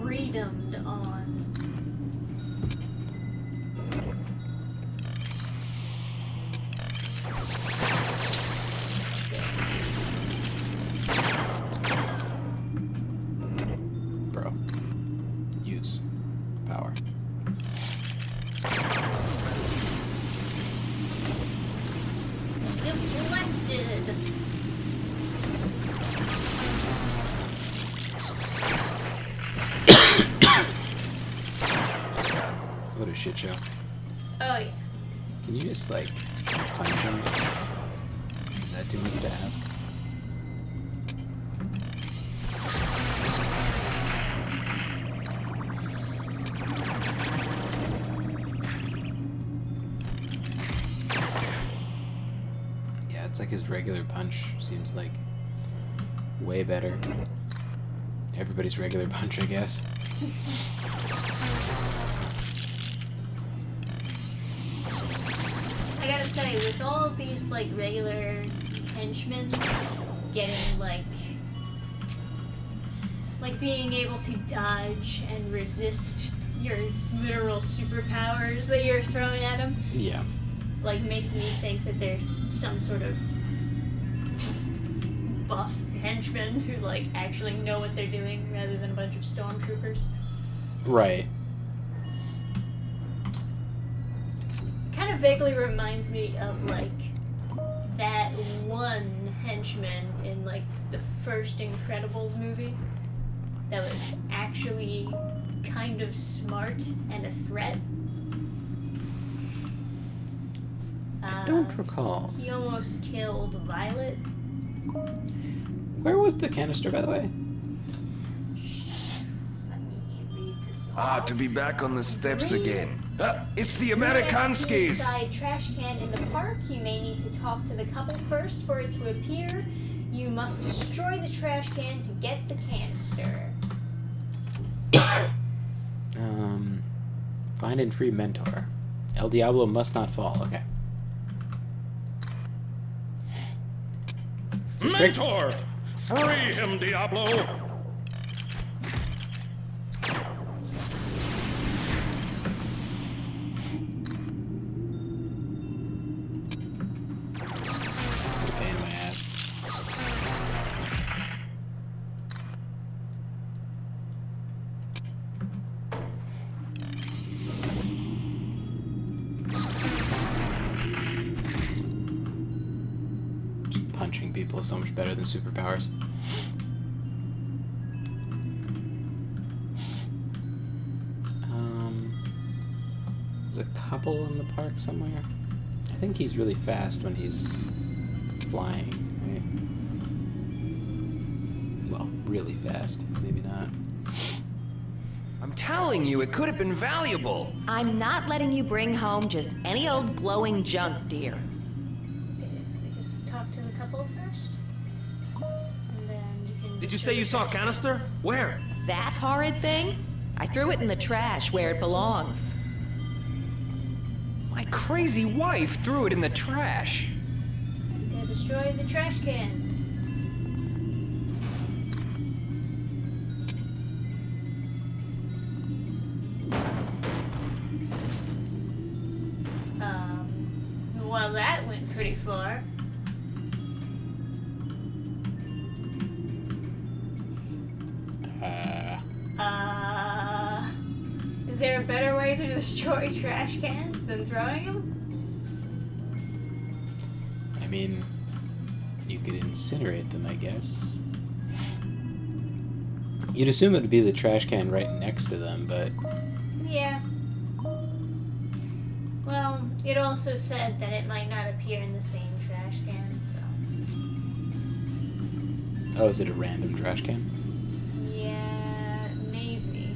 Freedomed on. Bro. Use power. Deflected. shit show. Oh yeah. Can you just like punch him? Is that too much to ask? Yeah, it's like his regular punch seems like way better. Everybody's regular punch, I guess. I gotta say, with all of these like regular henchmen getting like being able to dodge and resist your literal superpowers that you're throwing at them, Yeah. like makes me think that there's some sort of buff henchmen who like actually know what they're doing rather than a bunch of stormtroopers. Right. Kind of vaguely reminds me of like that one henchman in like the first Incredibles movie that was actually kind of smart and a threat. I don't recall. He almost killed Violet. Where was the canister, by the way? Let me read this. Ah, to be back on the steps again. It's the Inside Amerikanskis! trash can in the park. You may need to talk to the couple first for it to appear. You must destroy the trash can to get the canister. Find and free mentor. El Diablo must not fall. Okay. So straight- Mentor! Free him, Diablo! Pain in my ass. Just punching people is so much better than superpowers. There's a couple in the park somewhere. I think he's really fast when he's flying, right? Well, really fast. Maybe not. I'm telling you, it could have been valuable. I'm not letting you bring home just any old glowing junk, dear. Okay, so we just talk to the couple first. And then you can... Did you say you saw a canister? Where? That horrid thing? I threw it in the trash where it belongs. My crazy wife threw it in the trash. They destroy the trash cans. Well, that went pretty far. Is there a better way to destroy trash cans than throwing them? I mean, you could incinerate them, I guess. You'd assume it would be the trash can right next to them, but... Yeah. Well, it also said that it might not appear in the same trash can, so... Oh, is it a random trash can? Yeah, maybe.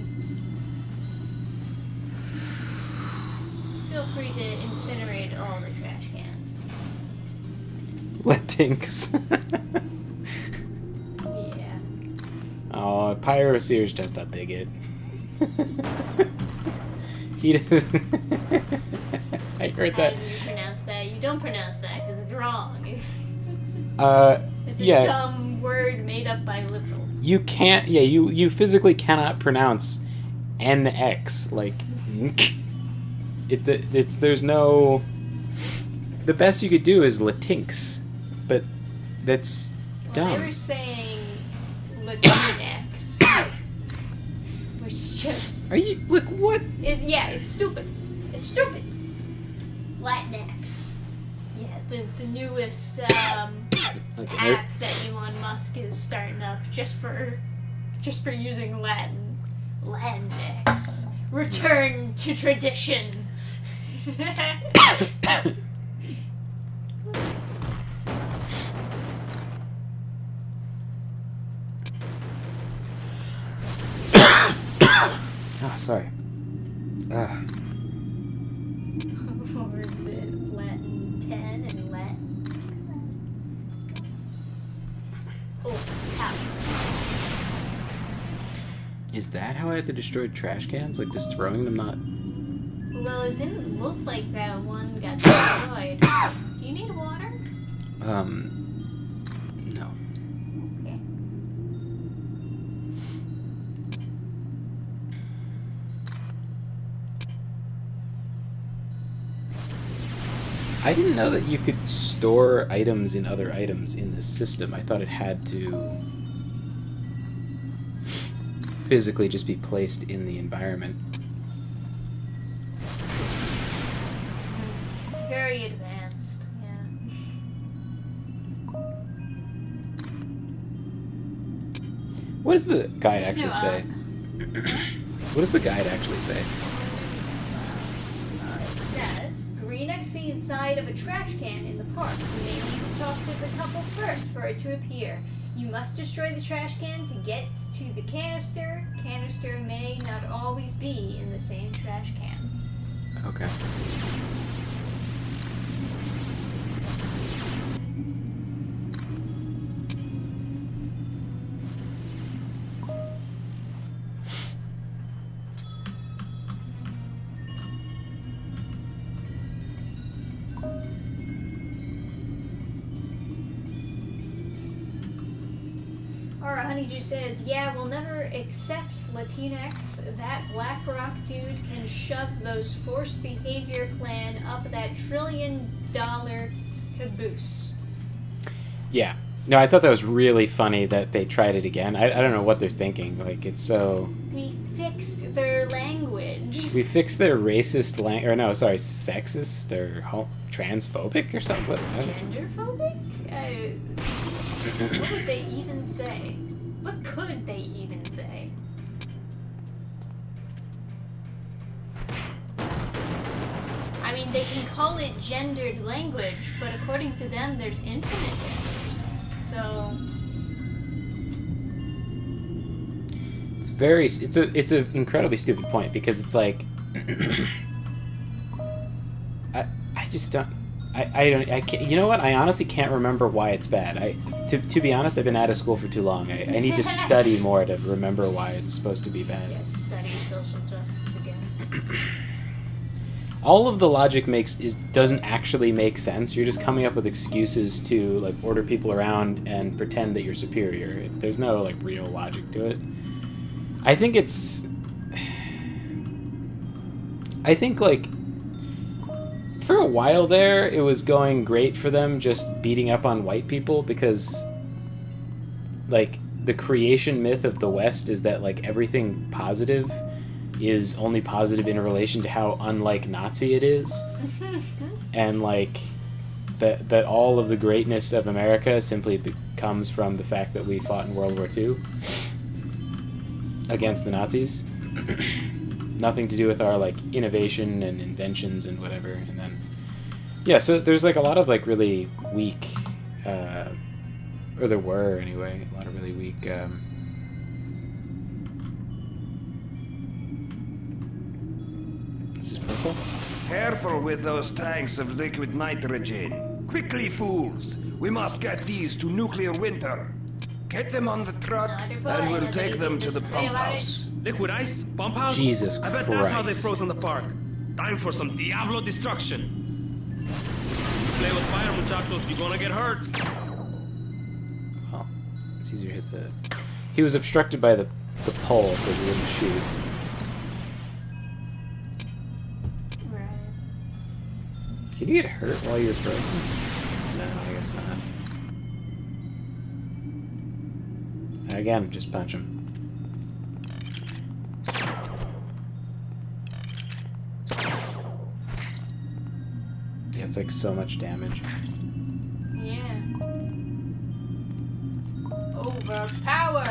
Feel free to incinerate all the trash cans. Letinks. Yeah. Oh, Pyroseer's just a bigot. He doesn't... I heard that. How do you pronounce that? You don't pronounce that because it's wrong. It's a yeah. dumb word made up by liberals. You can't, yeah, you physically cannot pronounce NX, like, there's no, the best you could do is Latinx, but that's dumb. They were saying Latinx, which just... Are you, look, what? Yeah, it's stupid. It's stupid. Latinx. Yeah, the newest app that Elon Musk is starting up just for using Latin. Latinx. Return to tradition. Oh, sorry. Or is it Latin 10 and let? Oh, how? Is that how I had to destroy trash cans? Like, just throwing them not... Well, it didn't look like that one got destroyed. Do you need water? No. Okay. I didn't know that you could store items in other items in this system. I thought it had to physically just be placed in the environment. Very advanced, yeah. What does the guide There's actually no, say? What does the guide actually say? It says, green XP inside of a trash can in the park. You may need to talk to the couple first for it to appear. You must destroy the trash can to get to the canister. Canister may not always be in the same trash can. Okay. Alright, Honeydew says, yeah, we'll never accept Latinx. That Black Rock dude can shove those forced behavior plan up that $1 trillion caboose. Yeah. No, I thought that was really funny that they tried it again. I don't know what they're thinking. Like, it's so... We fixed their language. We fixed their racist or no, sorry, sexist or transphobic or something. Genderphobic? What would they even say? What could they even say? I mean, they can call it gendered language, but according to them, there's infinite genders. So it's an incredibly stupid point because it's like I just don't I can't, you know what, I honestly can't remember why it's bad. To be honest, I've been out of school for too long. I need to study more to remember why it's supposed to be bad. yes, study social justice again. All of the logic doesn't actually make sense. You're just coming up with excuses to like order people around and pretend that you're superior. There's no like real logic to it. I think like for a while there it was going great for them just beating up on white people because like the creation myth of the West is that like everything positive is only positive in relation to how unlike Nazi it is. And like that all of the greatness of America simply comes from the fact that we fought in World War II against the Nazis. Nothing to do with our like innovation and inventions and whatever. And then yeah, so there's like a lot of like really weak or there were anyway, a lot of really weak this is purple? Careful with those tanks of liquid nitrogen. Quickly, fools! We must get these to nuclear winter. Get them on the truck, and we'll take them to the pump house. Liquid ice? Pump house? Jesus I bet that's how they Christ. froze in the park. Time for some Diablo destruction. You play with fire, muchachos, you're gonna get hurt. Well, it's easier to hit the... He was obstructed by the pole, so he wouldn't shoot. Right. Can you get hurt while you're frozen? No, I guess not. Again, just punch him. Yeah, it's like so much damage. Yeah. Overpower.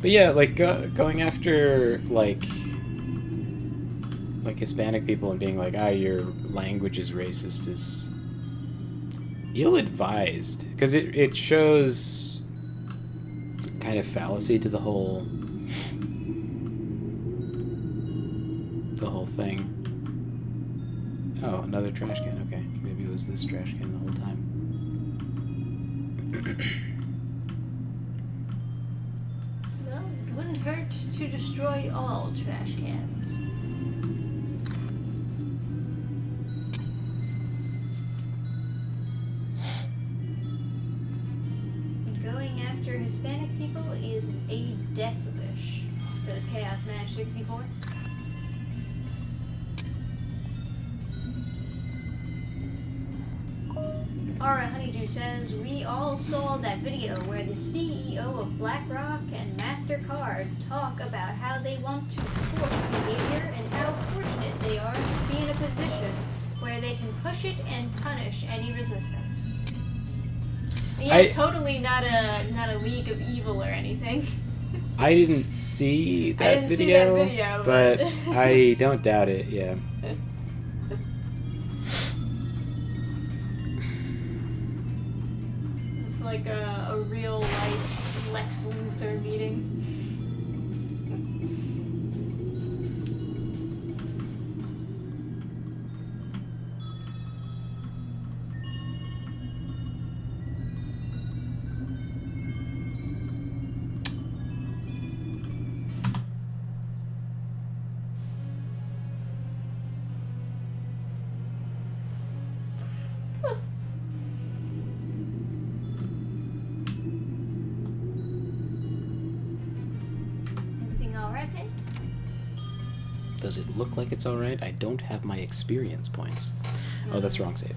But yeah, like going after like Hispanic people and being like, your language is racist is ill-advised, because it shows kind of fallacy to the whole thing. Oh, another trash can. Okay, maybe it was this trash can the whole time. Well, it wouldn't hurt to destroy all trash cans. Going after Hispanic people is a death wish, says Chaos Match 64. Aura Honeydew says, we all saw that video where the CEO of BlackRock and MasterCard talk about how they want to force behavior and how fortunate they are to be in a position where they can push it and punish any resistance. Yeah, totally not a League of Evil or anything. I didn't see that I didn't see that video, but I don't doubt it, yeah. It's like a real life Lex Luthor meeting. Does it look like it's alright? I don't have my experience points. Oh, that's wrong save.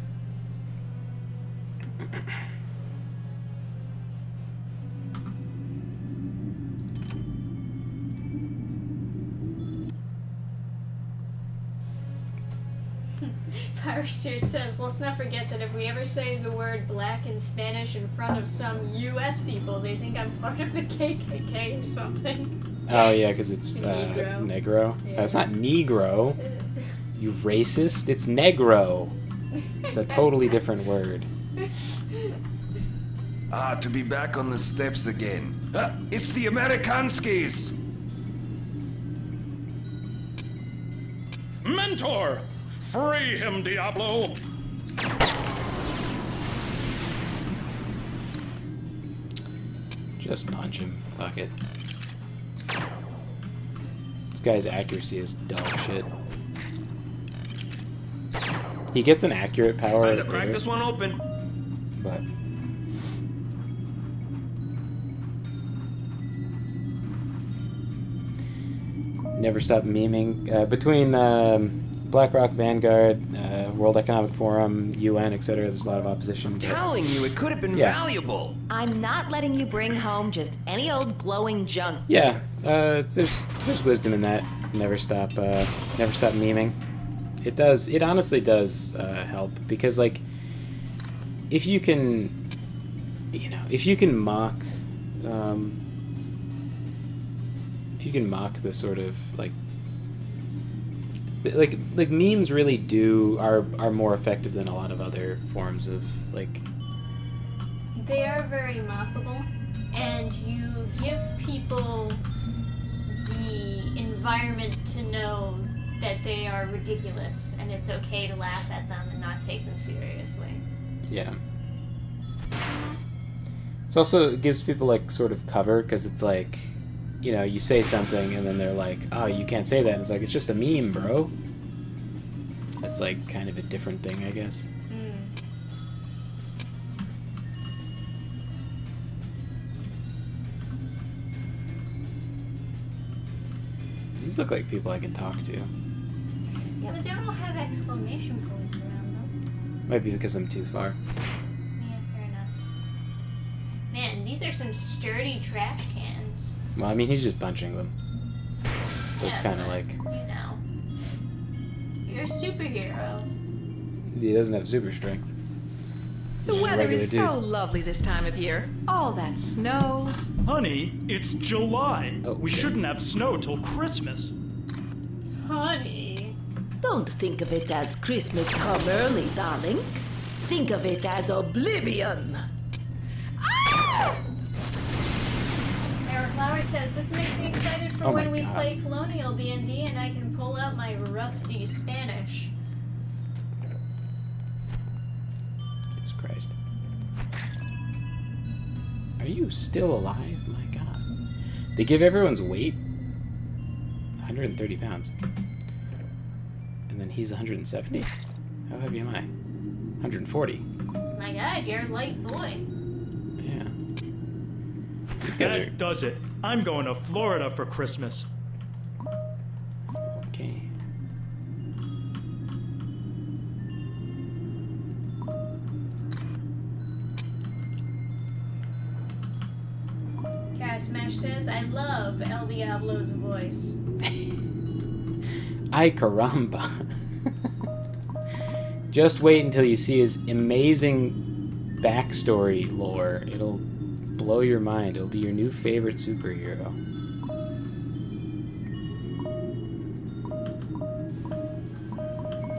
Piracy says, let's not forget that if we ever say the word black in Spanish in front of some U.S. people, they think I'm part of the KKK or something. Oh, yeah, because it's negro. Yeah. Oh, it's not negro. You racist. It's negro. It's a totally different word. To be back on the steps again. It's the Amerikanskis! Mentor! Free him, Diablo! Just punch him. Fuck it. This guy's accuracy is dog shit. He gets an accurate power. Trying to crack this one open. But never stop memeing. Between BlackRock, Vanguard, World Economic Forum, UN, etc., there's a lot of opposition. I'm telling you, it could have been Yeah. valuable. I'm not letting you bring home just any old glowing junk. Yeah, there's wisdom in that. Never stop memeing. It honestly does help, because like if you can mock the sort of like memes really are more effective than a lot of other forms of like. They are very mockable, and you give people the environment to know that they are ridiculous, and it's okay to laugh at them and not take them seriously. Yeah. It also gives people like sort of cover, because it's like, you know, you say something and then they're like, oh, you can't say that. And it's like, it's just a meme, bro. That's like kind of a different thing, I guess. These look like people I can talk to. Yeah, but they don't have exclamation points around them. Might be because I'm too far. Yeah, fair enough. Man, these are some sturdy trash cans. Well, I mean, he's just punching them. So Yeah, it's kind of but, like... you know. You're a superhero. He doesn't have super strength. The Just a weather regular is dude. so lovely this time of year. All that snow. Honey, it's July. Oh, we okay. shouldn't have snow till Christmas. Honey. Don't think of it as Christmas come early, darling. Think of it as oblivion. Eric Lauer says, this makes me excited for Oh my when we God. play Colonial D&D and I can pull out my rusty Spanish. Jesus Christ. Are you still alive? My God. They give everyone's weight 130 pounds. And then he's 170? How heavy am I? 140. My God, you're a light boy. Yeah. These guys That does it. I'm going to Florida for Christmas. are... Okay. Cat Smash says, I love El Diablo's voice. Ay caramba. Just wait until you see his amazing backstory lore. It'll blow your mind. It'll be your new favorite superhero.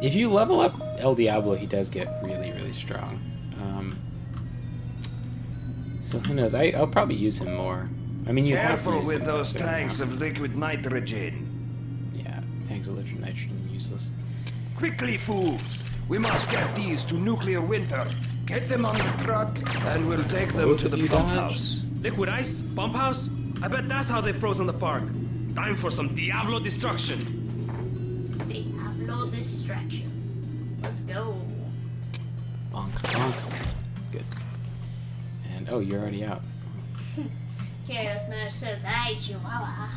If you level up El Diablo, he does get really, really strong. So who knows? I'll probably use him more. I mean, you have to Careful use with him those fair tanks amount. of liquid nitrogen. Yeah, tanks of liquid nitrogen useless. Quickly, fools! We must get these to nuclear winter. Get them on the truck, and we'll take them Both to of the you pump dodged? house. Liquid ice? Pump house? I bet that's how they froze in the park. Time for some Diablo destruction. Diablo Distraction. Let's go. Bonk, bonk. Good. And, oh, you're already out. Chaos Smash says, hi, Chihuahua.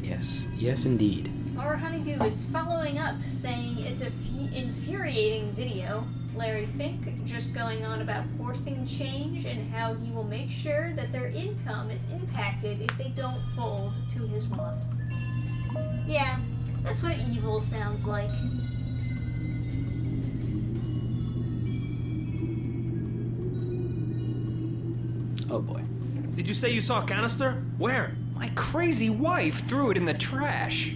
Yes. Yes, indeed. Our Honeydew is following up, saying it's a infuriating video. Larry Fink just going on about forcing change and how he will make sure that their income is impacted if they don't fold to his wand. Yeah, that's what evil sounds like. Oh boy. Did you say you saw a canister? Where? My crazy wife threw it in the trash.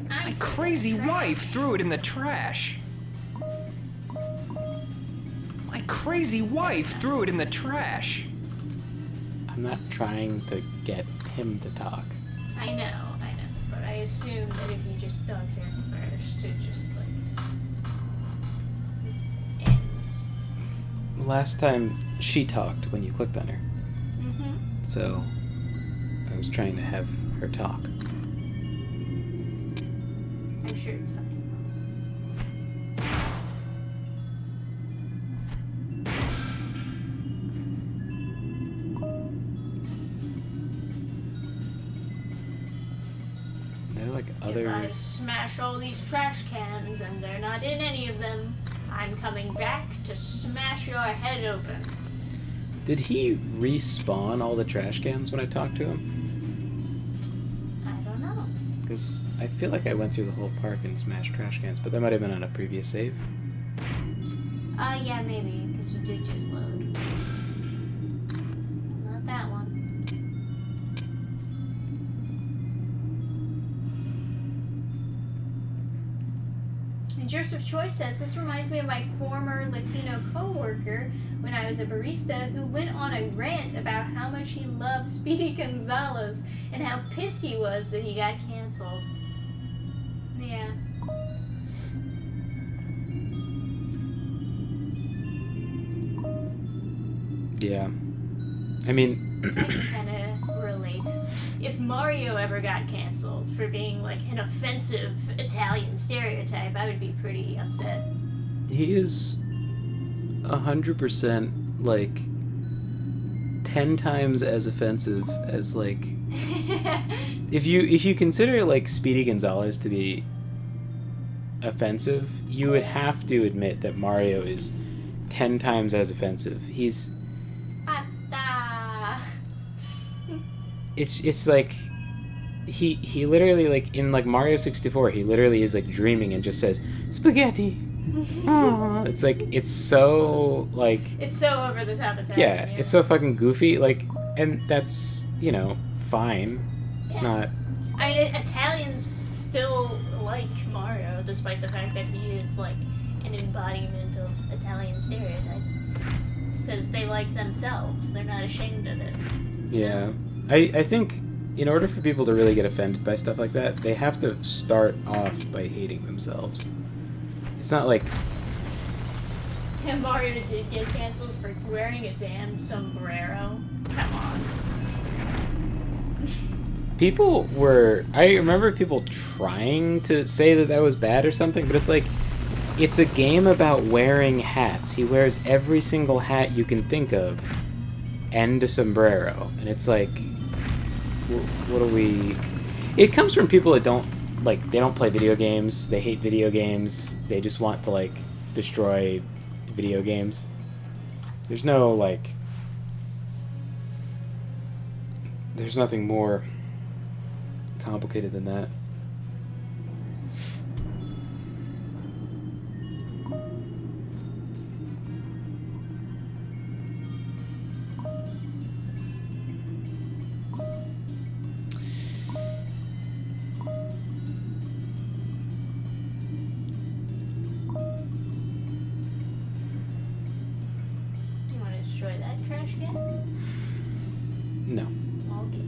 My crazy wife threw it in the trash. My crazy wife threw it in the trash. I'm not trying to get him to talk. I know, but I assume that if you just dug there first, it just like ends. Last time she talked when you clicked on her. Mm-hmm. So I was trying to have her talk. I'm sure it's fine. They're like If other. I smash all these trash cans and they're not in any of them, I'm coming back to smash your head open. Did he respawn all the trash cans when I talked to him? I don't know. Because I feel like I went through the whole park and smashed trash cans, but that might have been on a previous save. Yeah, maybe, because you did just load. Not that one. And Joseph Choi says, this reminds me of my former Latino co-worker when I was a barista who went on a rant about how much he loved Speedy Gonzalez and how pissed he was that he got canceled. Yeah. Yeah. I mean... I can kind of relate. If Mario ever got canceled for being like an offensive Italian stereotype, I would be pretty upset. He is 100% like 10 times as offensive as like if you consider like Speedy Gonzalez to be offensive, you would have to admit that Mario is 10 times as offensive. He's Pasta. it's like he literally like in like Mario 64 he literally is like dreaming and just says spaghetti It's like, it's so, like... It's so over the top as Yeah, it's so fucking goofy, like, and that's, you know, fine. It's not... I mean, Italians still like Mario, despite the fact that he is, like, an embodiment of Italian stereotypes. Because they like themselves. They're not ashamed of it. Yeah. I think in order for people to really get offended by stuff like that, they have to start off by hating themselves. It's not like... And Mario did get canceled for wearing a damn sombrero. Come on. People were... I remember people trying to say that that was bad or something, but it's like... It's a game about wearing hats. He wears every single hat you can think of, and a sombrero. And it's like... What do we... It comes from people that don't... Like, they don't play video games. They hate video games. They just want to, like, destroy video games. There's no, like... There's nothing more complicated than that. You want to destroy that trash can? No. Okay.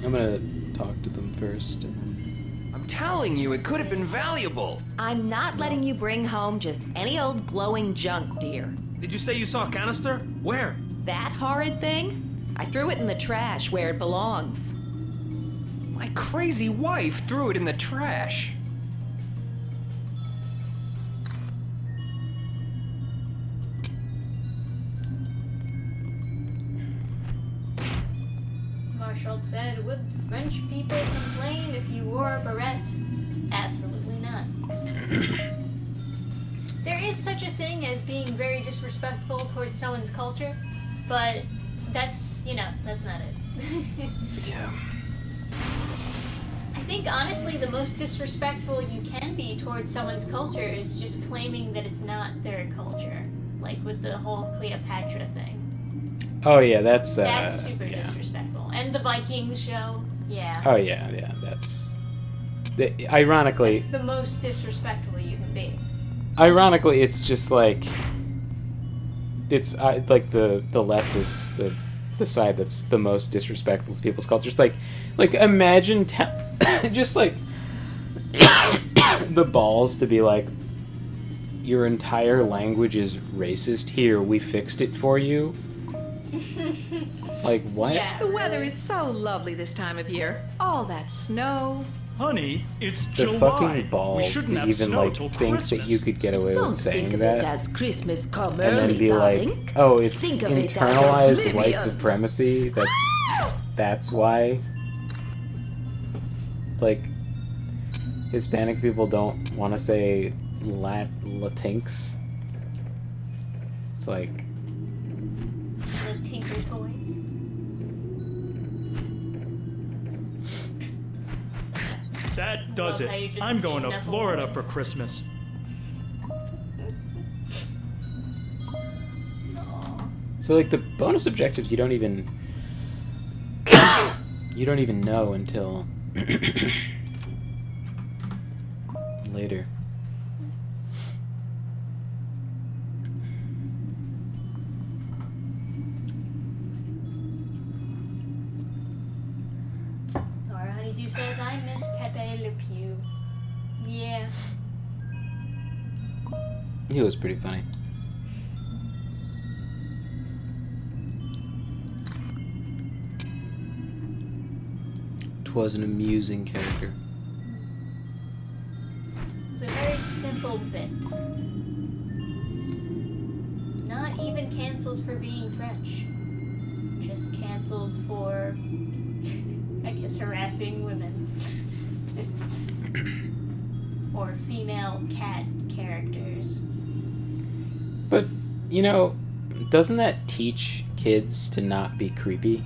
I'm gonna talk to them first. And then... I'm telling you, it could have been valuable. I'm not letting you bring home just any old glowing junk, dear. Did you say you saw a canister? Where? That horrid thing? I threw it in the trash where it belongs. My crazy wife threw it in the trash. Marshall said, would French people complain if you wore a beret? Absolutely not. There is such a thing as being very disrespectful towards someone's culture, but that's, you know, that's not it. Yeah. I think, honestly, the most disrespectful you can be towards someone's culture is just claiming that it's not their culture. Like with the whole Cleopatra thing. Oh, yeah, that's super yeah. disrespectful. And the Vikings show, yeah. Oh, yeah, that's... Ironically... It's the most disrespectful you can be. Ironically, it's just like... It's, like, the left is the side that's the most disrespectful to people's culture. Just like imagine just, like, the balls to be like, your entire language is racist. Here, we fixed it for you. Like, what? Yeah, the weather is so lovely this time of year. All that snow. Honey, it's The July. fucking balls We to shouldn't have even, snow like, till think Christmas. that you could get away Don't with saying think of that. it as Christmas come And then early, be darling. like, oh, it's Think of it as internalized white oblivion. supremacy. That's why. Like, Hispanic people don't want to say Latinx. It's like... The Tinker Toys. That does Love how you it. just I'm going beat to up Florida away. for Christmas. So, like, the bonus objectives you don't even... you don't even know until... later. Laura Honeydew says, I miss Pepe Le Pew. Yeah. He was pretty funny. Was an amusing character. It's a very simple bit. Not even cancelled for being French. Just cancelled for, I guess, harassing women. Or female cat characters. But, you know, Doesn't that teach kids to not be creepy?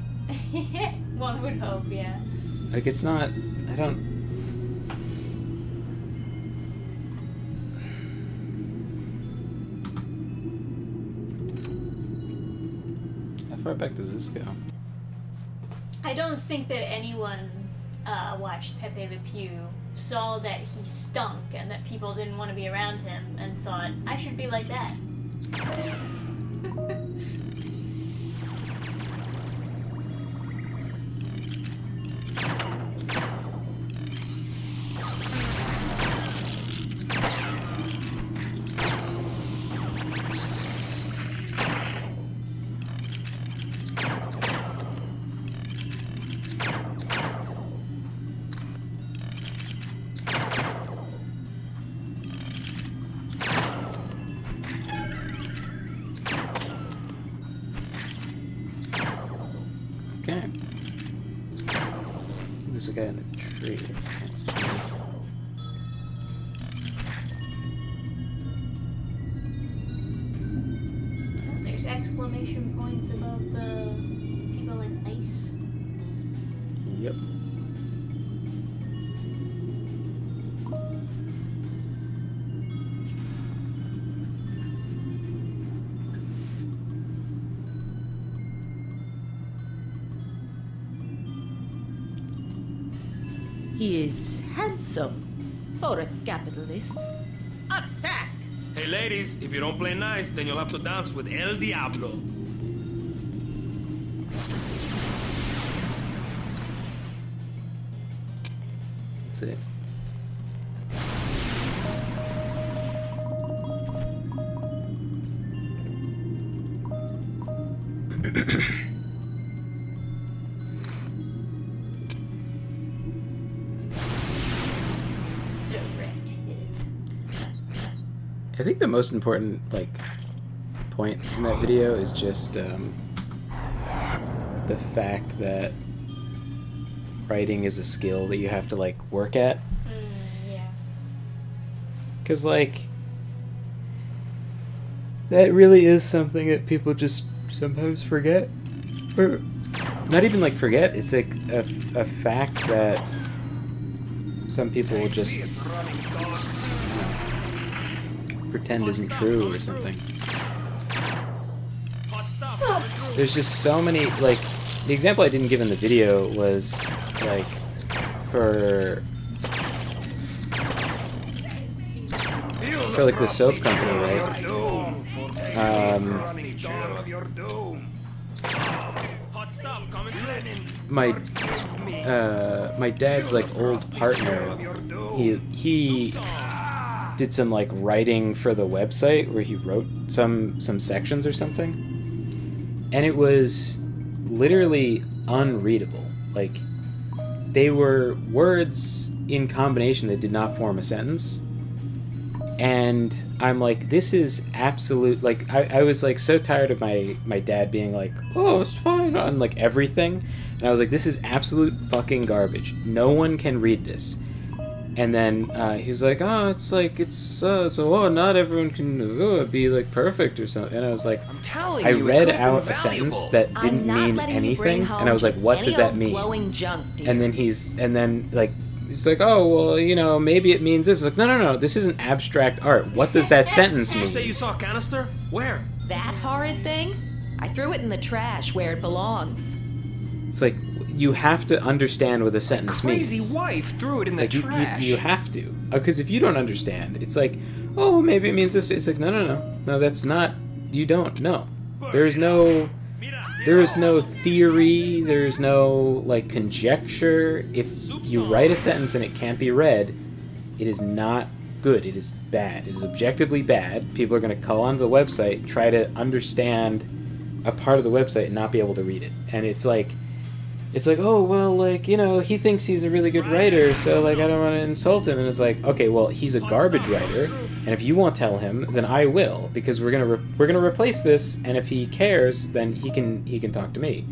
One would hope, yeah. Like, it's not... I don't... How far back does this go? I don't think that anyone watched Pepe Le Pew, saw that he stunk and that people didn't want to be around him, and thought, I should be like that. Okay. There's a guy in the tree. There's exclamation points above the people in ice. Yep. He is handsome for a capitalist. Attack! Hey, ladies, if you don't play nice, then you'll have to dance with El Diablo. That's it. Direct hit. I think the most important, like, point in that video is just the fact that writing is a skill that you have to, like, work at. Yeah. Because, like, that really is something that people just sometimes forget. Or not even, like, forget. It's, like, a fact that some people will just pretend isn't true or something. There's just so many, like, the example I didn't give in the video was, like, for like the soap company, right? My dad's, like, old partner, he did some, like, writing for the website where he wrote some sections or something, and it was literally unreadable. Like, they were words in combination that did not form a sentence, and I'm like, this is absolute, like, I was, like, so tired of my dad being like, oh, it's fine on, like, everything, and I was like, this is absolute fucking garbage. No one can read this. And then he's like, oh, it's like, it's so, oh, not everyone can be, like, perfect or something. And I was like, I'm telling I you, read out a sentence that didn't mean anything, and I was like, what does that mean? And then he's like, oh, well, you know, maybe it means this. Like, no, this isn't abstract art. What does that sentence Did mean? you say you saw a canister? Where? That horrid thing? I threw it in the trash where it belongs. It's like, you have to understand what a sentence means. Crazy wife threw it in the Like, trash. you have to. Because if you don't understand, it's like, oh, maybe it means this. It's like, no, that's not. You don't know. There is no theory. There is no, like, conjecture. If you write a sentence and it can't be read, it is not good. It is bad. It is objectively bad. People are going to call onto the website, try to understand a part of the website, and not be able to read it. And it's like, oh, well, like, you know, he thinks he's a really good writer, so, like, I don't want to insult him. And it's like, okay, well, he's a garbage writer, and if you won't tell him, then I will, because we're gonna replace this, and if he cares, then he can talk to me.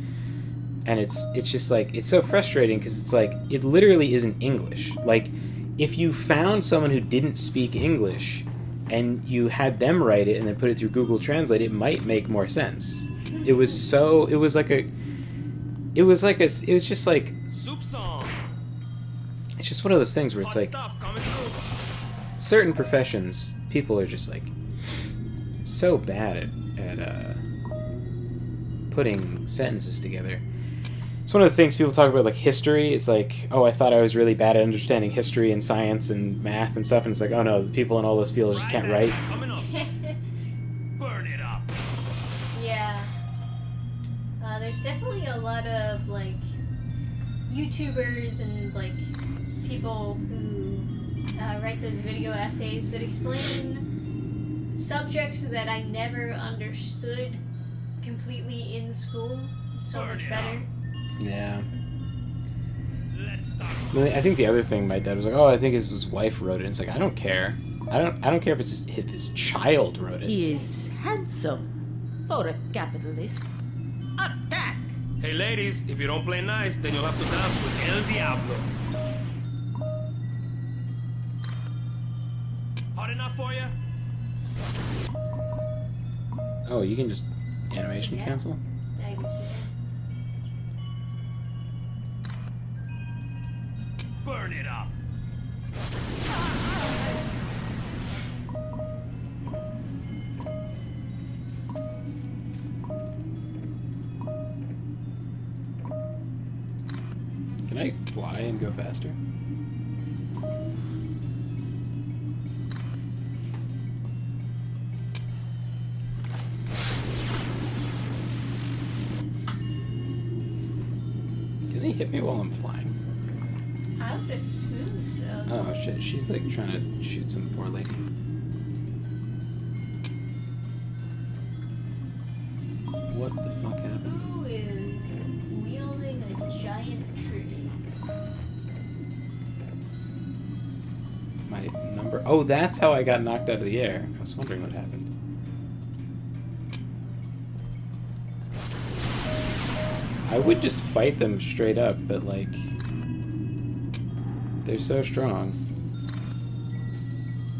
And it's just like, it's so frustrating, because it's like, it literally isn't English. Like, if you found someone who didn't speak English and you had them write it and then put it through Google Translate, it might make more sense. It was just like Soup song. it's just one of those things where it's Hot like stuff coming through. certain professions, people are just like so bad at putting sentences together. It's one of the things people talk about, like history. It's like, oh, I thought I was really bad at understanding history and science and math and stuff, and it's like, oh no, the people in all those fields just can't write. Burn it up. Yeah. There's definitely a lot of like YouTubers and like people who write those video essays that explain subjects that I never understood completely in school. It's so much better. Yeah. I think the other thing my dad was like, oh, I think his wife wrote it. And it's like, I don't care. I don't care if if his child wrote it. He is handsome for a capitalist. Attack! Hey ladies, if you don't play nice, then you'll have to dance with El Diablo. Hot enough for you? Oh, you can just animation cancel? Burn it up. Can I fly and go faster? Can they hit me while I'm flying? I would assume so. Oh shit, she's like trying to shoot some poor lady. What the fuck happened? Who is wielding a giant tree? My number... Oh, that's how I got knocked out of the air. I was wondering what happened. I would just fight them straight up, but like... They're so strong.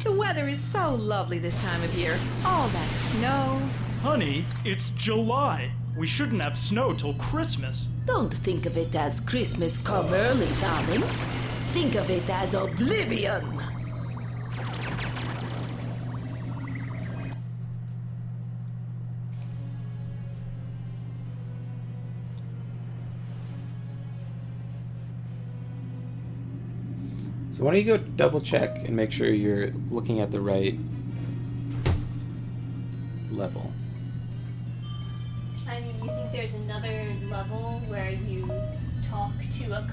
The weather is so lovely this time of year. All that snow. Honey, it's July. We shouldn't have snow till Christmas. Don't think of it as Christmas come early, darling. Think of it as oblivion. So why don't you go double check and make sure you're looking at the right level. I mean, you think there's another level where you talk to a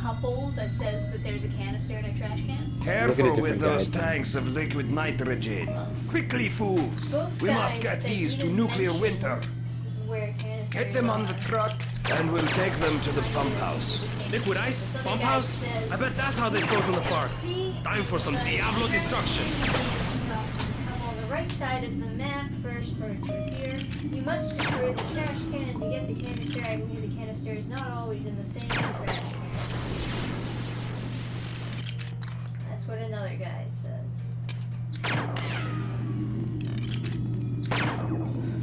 couple that says that there's a canister in a trash can? Careful with those tanks of liquid nitrogen. Quickly, fools! We must get these to nuclear winter. Get them on the truck, and we'll take them to the pump house. Liquid ice? Pump house? I bet that's how they froze in the park. Time for some Diablo destruction. I'm on the right side of the map, first furniture here. You must destroy the trash can to get the canister. I believe the canister is not always in the same trash can. That's what another guide says.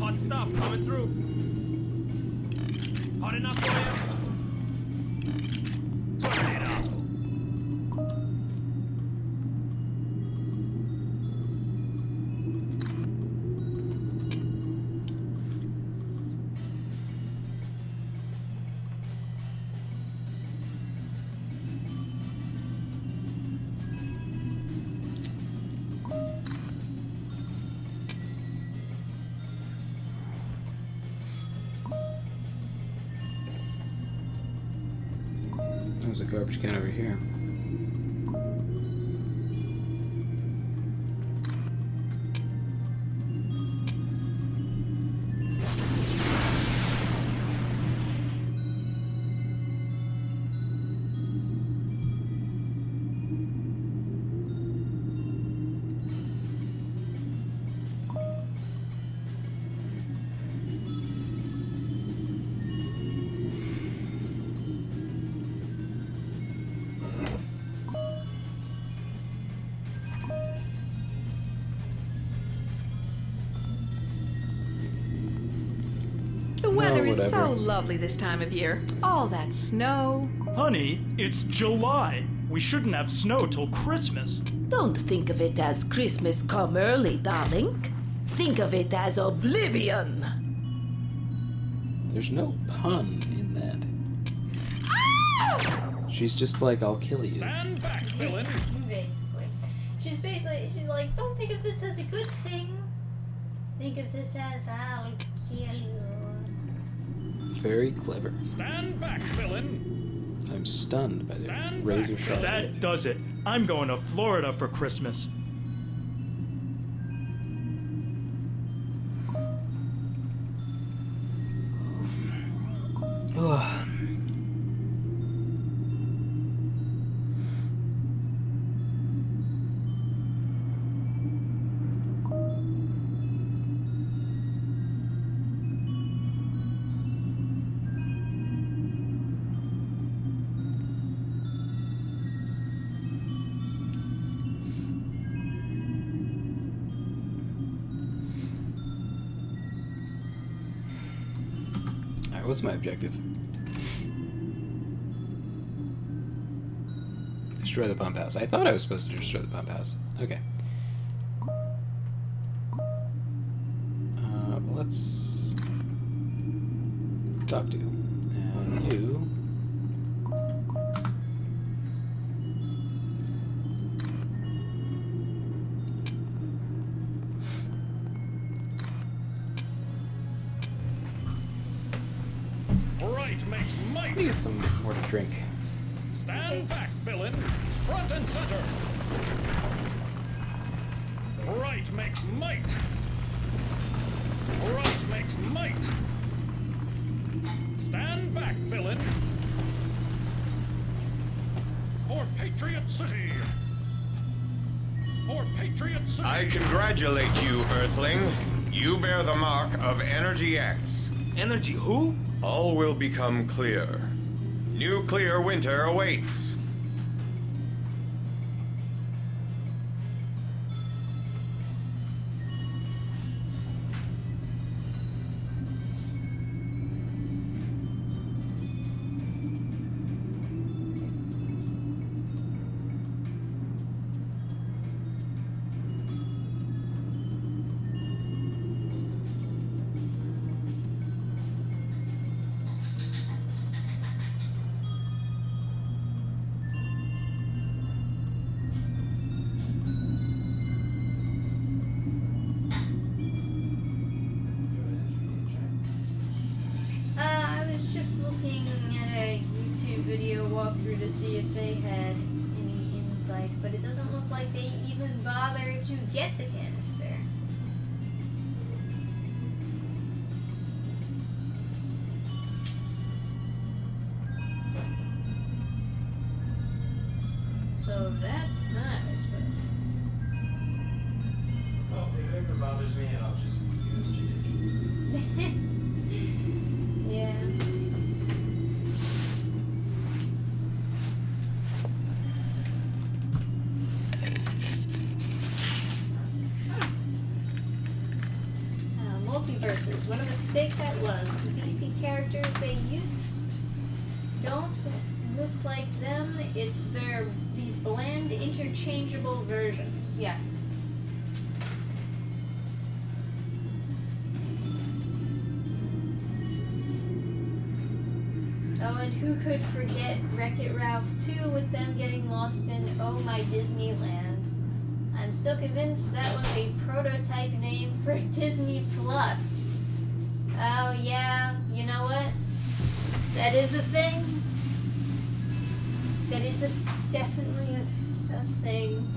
Hot stuff coming through. Hot enough for you? Burn it up. There's a garbage can over here. weather is so whatever. lovely this time of year. All that snow. Honey, it's July. We shouldn't have snow till Christmas. Don't think of it as Christmas come early, darling. Think of it as oblivion. There's no pun in that. She's just like, I'll kill you. Stand back, villain. Basically, she's like, don't think of this as a good thing. Think of this as I'll kill you. Very clever. Stand back, villain. I'm stunned by the razor sharp That hit. does it. I'm going to Florida for Christmas. Ugh. Alright, what's my objective? Destroy the pump house. I thought I was supposed to destroy the pump house. Okay. Let's talk to you. And you. Right makes might. Let me get some more to drink. Stand back, villain. Front and center. Right makes might. Right makes might. Stand back, villain. For Patriot City. For Patriot City. I congratulate you, Earthling. You bear the mark of Energy X. Energy who? All will become clear. Nuclear winter awaits. I was just looking at a YouTube video walkthrough to see if they had any insight, but it doesn't look like they even bothered to get the canister. So that's nice, but... Well, if it ever bothers me, I'll just use GH. Yeah. Multiverses. What a mistake that was. The DC characters they used don't look like them. It's these bland, interchangeable versions. Yes. Oh, and who could forget Wreck-It Ralph 2 with them getting lost in Oh My Disneyland? I'm still convinced that was a prototype name for Disney Plus. Oh yeah, you know what? That is a thing. That is definitely a thing.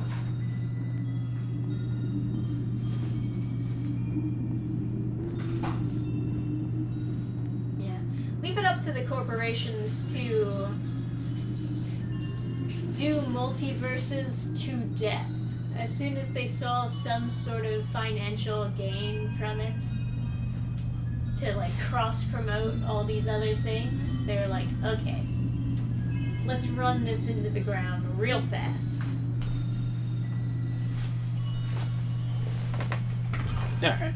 Leave it up to the corporations to do multiverses to death. As soon as they saw some sort of financial gain from it, to like cross-promote all these other things, they were like, okay, let's run this into the ground real fast. Alright.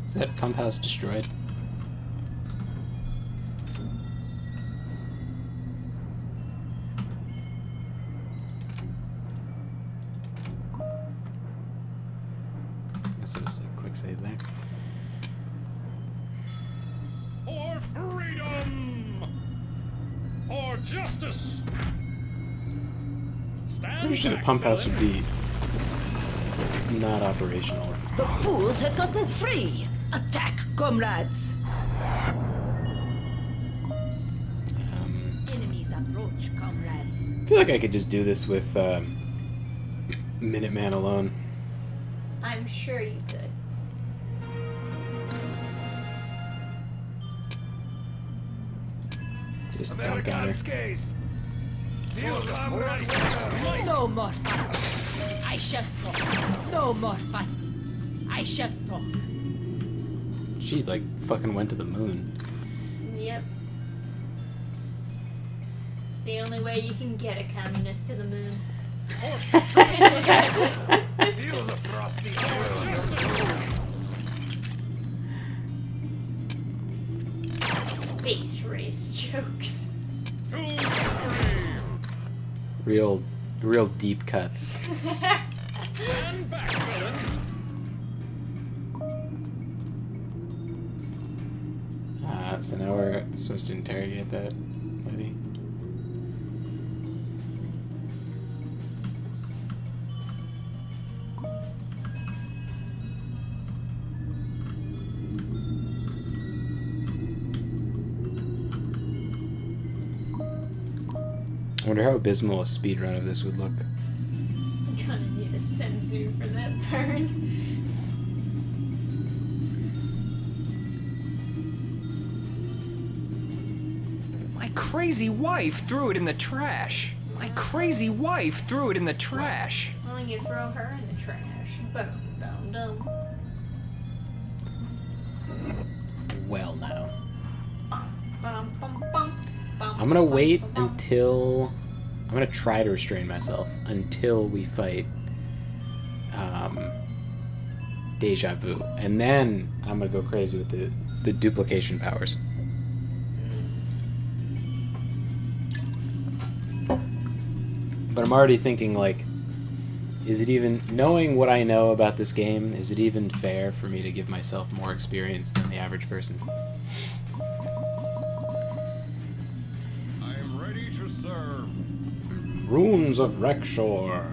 Is that pump house destroyed? Guess it was a quick save there. For freedom! For justice! Pretty sure the pump house would be not operational at this The point. fools have gotten free! Attack, comrades! Enemies approach, comrades. I feel like I could just do this with Minuteman alone. I'm sure you could. Just dunk on her. No more fighting. I shall talk. No more fighting. I shall talk. She like fucking went to the moon. Yep. It's the only way you can get a communist to the moon. Feel the frosty Space race jokes. Real deep cuts. So now we're supposed to interrogate that lady. I wonder how abysmal a speedrun of this would look. I'm gonna need a senzu for that burn. My crazy wife threw it in the trash. My crazy wife threw it in the trash. Well, you throw her in the trash. Dum. Well now. Bum, bum, bum, bum, I'm gonna wait bum, bum. until... I'm gonna try to restrain myself until we fight Deja Vu. And then I'm gonna go crazy with the duplication powers. But I'm already thinking, like, is it even... Knowing what I know about this game, is it even fair for me to give myself more experience than the average person? I am ready to serve. Runes of Rexshore.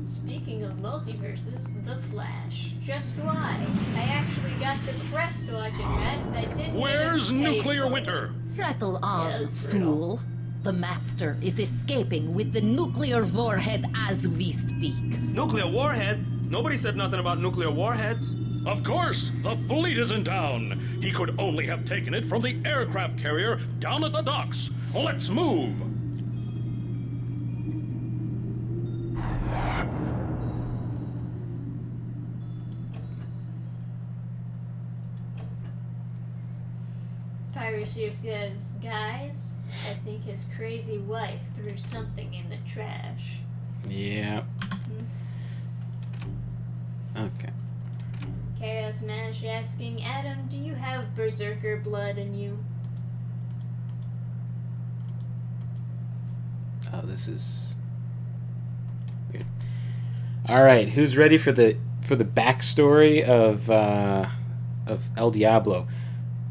Speaking of multiverses, The Flash. Just why? I actually got depressed watching that. I didn't. Where's even pay Nuclear for it. Winter? Rattle on, Yes, Riddle. fool. The Master is escaping with the nuclear warhead as we speak. Nuclear warhead? Nobody said nothing about nuclear warheads. Of course, the fleet is in town. He could only have taken it from the aircraft carrier down at the docks. Let's move. Piracy says, guys, I think his crazy wife threw something in the trash. Yeah. Okay. Chaos Mash asking, Adam, do you have berserker blood in you? Oh, this is weird. All right, who's ready for the backstory of El Diablo,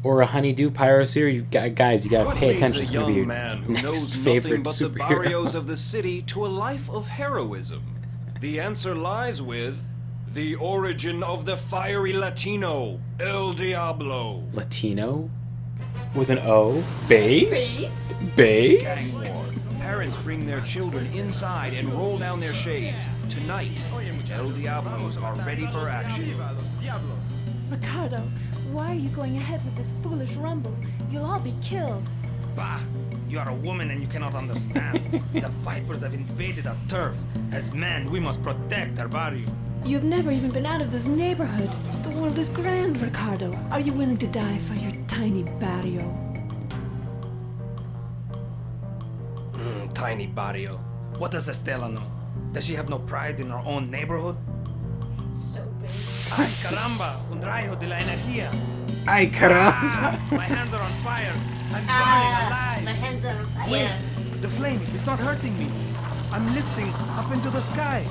or a honeydew piracy? You guys, you gotta What pay leads attention. a It's gonna be young your man who next knows favorite nothing but the superhero. barrios of the city to a life of heroism? The answer lies with the origin of the fiery Latino, El Diablo. Latino, with an O, base, base. Gang war. Parents bring their children inside and roll down their shades. Tonight, El Diablos are ready for action. Ricardo, why are you going ahead with this foolish rumble? You'll all be killed. Bah, you are a woman and you cannot understand. The Vipers have invaded our turf. As men, we must protect our barrio. You've never even been out of this neighborhood. The world is grand, Ricardo. Are you willing to die for your tiny barrio? Tiny barrio. What does Estela know? Does she have no pride in her own neighborhood? So big. Ay, caramba, un rayo de la energía. Ay, caramba. My hands are on fire. I'm burning My alive. hands are on fire. Wait, the flame is not hurting me. I'm lifting up into the sky.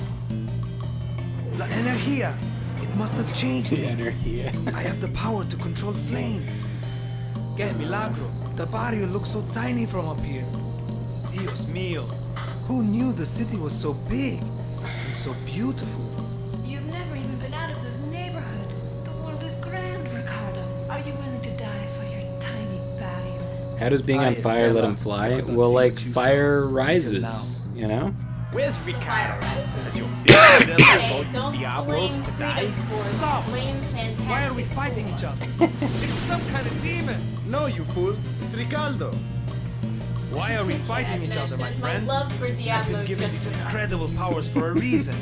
La energía. It must have changed me. Energía. I have the power to control flame. Que milagro. The barrio looks so tiny from up here. Dios mío. Who knew the city was so big and so beautiful? You've never even been out of this neighborhood. The world is grand, Ricardo. Are you willing to die for your tiny barrio? How does being on fire let him fly? Well, like, fire rises, you know? Where's Ricardo? Has your Hey, big don't Diablos blame to die? Freedom Force. Stop. Blame Fantastic Why are we fighting each other? It's some kind of demon. No, you fool. It's Ricardo. Why are we fighting each other, my friend? love for I've Diablo been given just these enough. incredible powers for a reason.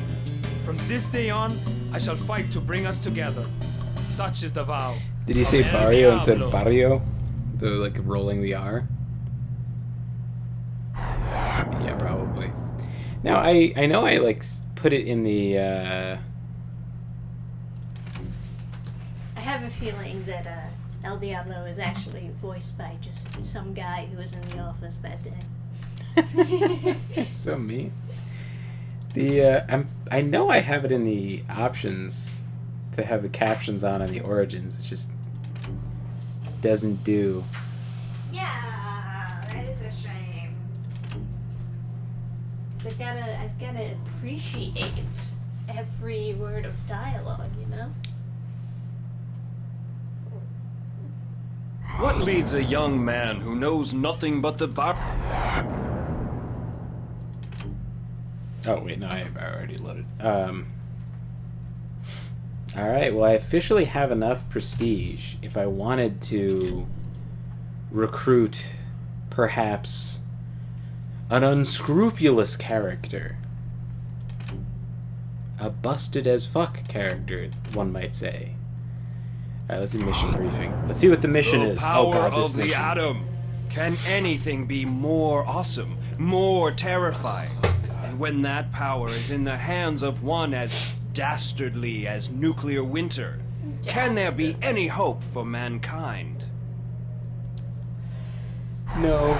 From this day on, I shall fight to bring us together. Such is the vow. Did he say of El barrio instead Diablo. of barrio? So, like, rolling the R? Yeah, probably. Now, I know I, like, put it in the, I have a feeling that El Diablo is actually voiced by just some guy who was in the office that day. so mean. The I know I have it in the options to have the captions on the Origins. It just doesn't do. Yeah, that is a shame. So I've gotta appreciate every word of dialogue, you know? What leads a young man who knows nothing but the bar? Oh wait, no, I already loaded. All right, well, I officially have enough prestige if I wanted to recruit, perhaps, an unscrupulous character, a busted as fuck character, one might say. All right, let's see mission briefing. Let's see what the mission The is. power Oh god, this of the mission. atom. Can anything be more awesome, more terrifying? And when that power is in the hands of one as dastardly as nuclear winter, can there be any hope for mankind? No.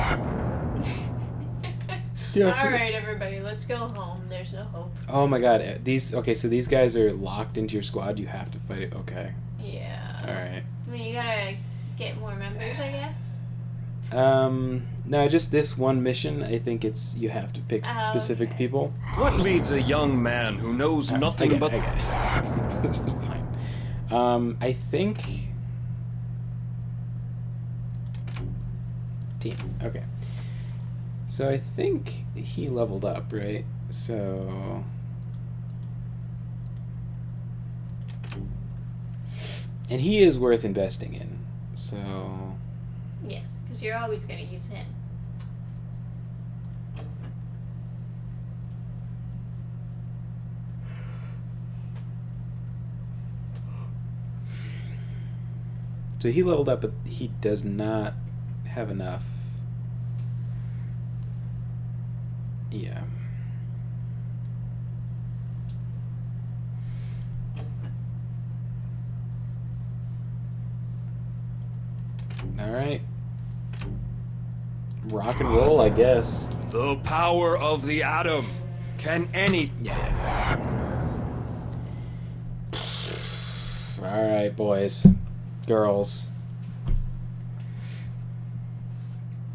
Alright, everybody, let's go home. There's no hope. Oh my god, so these guys are locked into your squad. You have to fight it. Okay. Yeah. All right. I mean, you gotta get more members, I guess. No, just this one mission. I think it's you have to pick specific people. What leads a young man who knows nothing I but... get it. This is fine. I think team. Okay. So I think he leveled up, right? So and he is worth investing in. So Yes, because you're always gonna use him. So he leveled up, but he does not have enough. Yeah. All right. Rock and roll, I guess. The power of the atom. Can any... Yeah. All right, boys. Girls.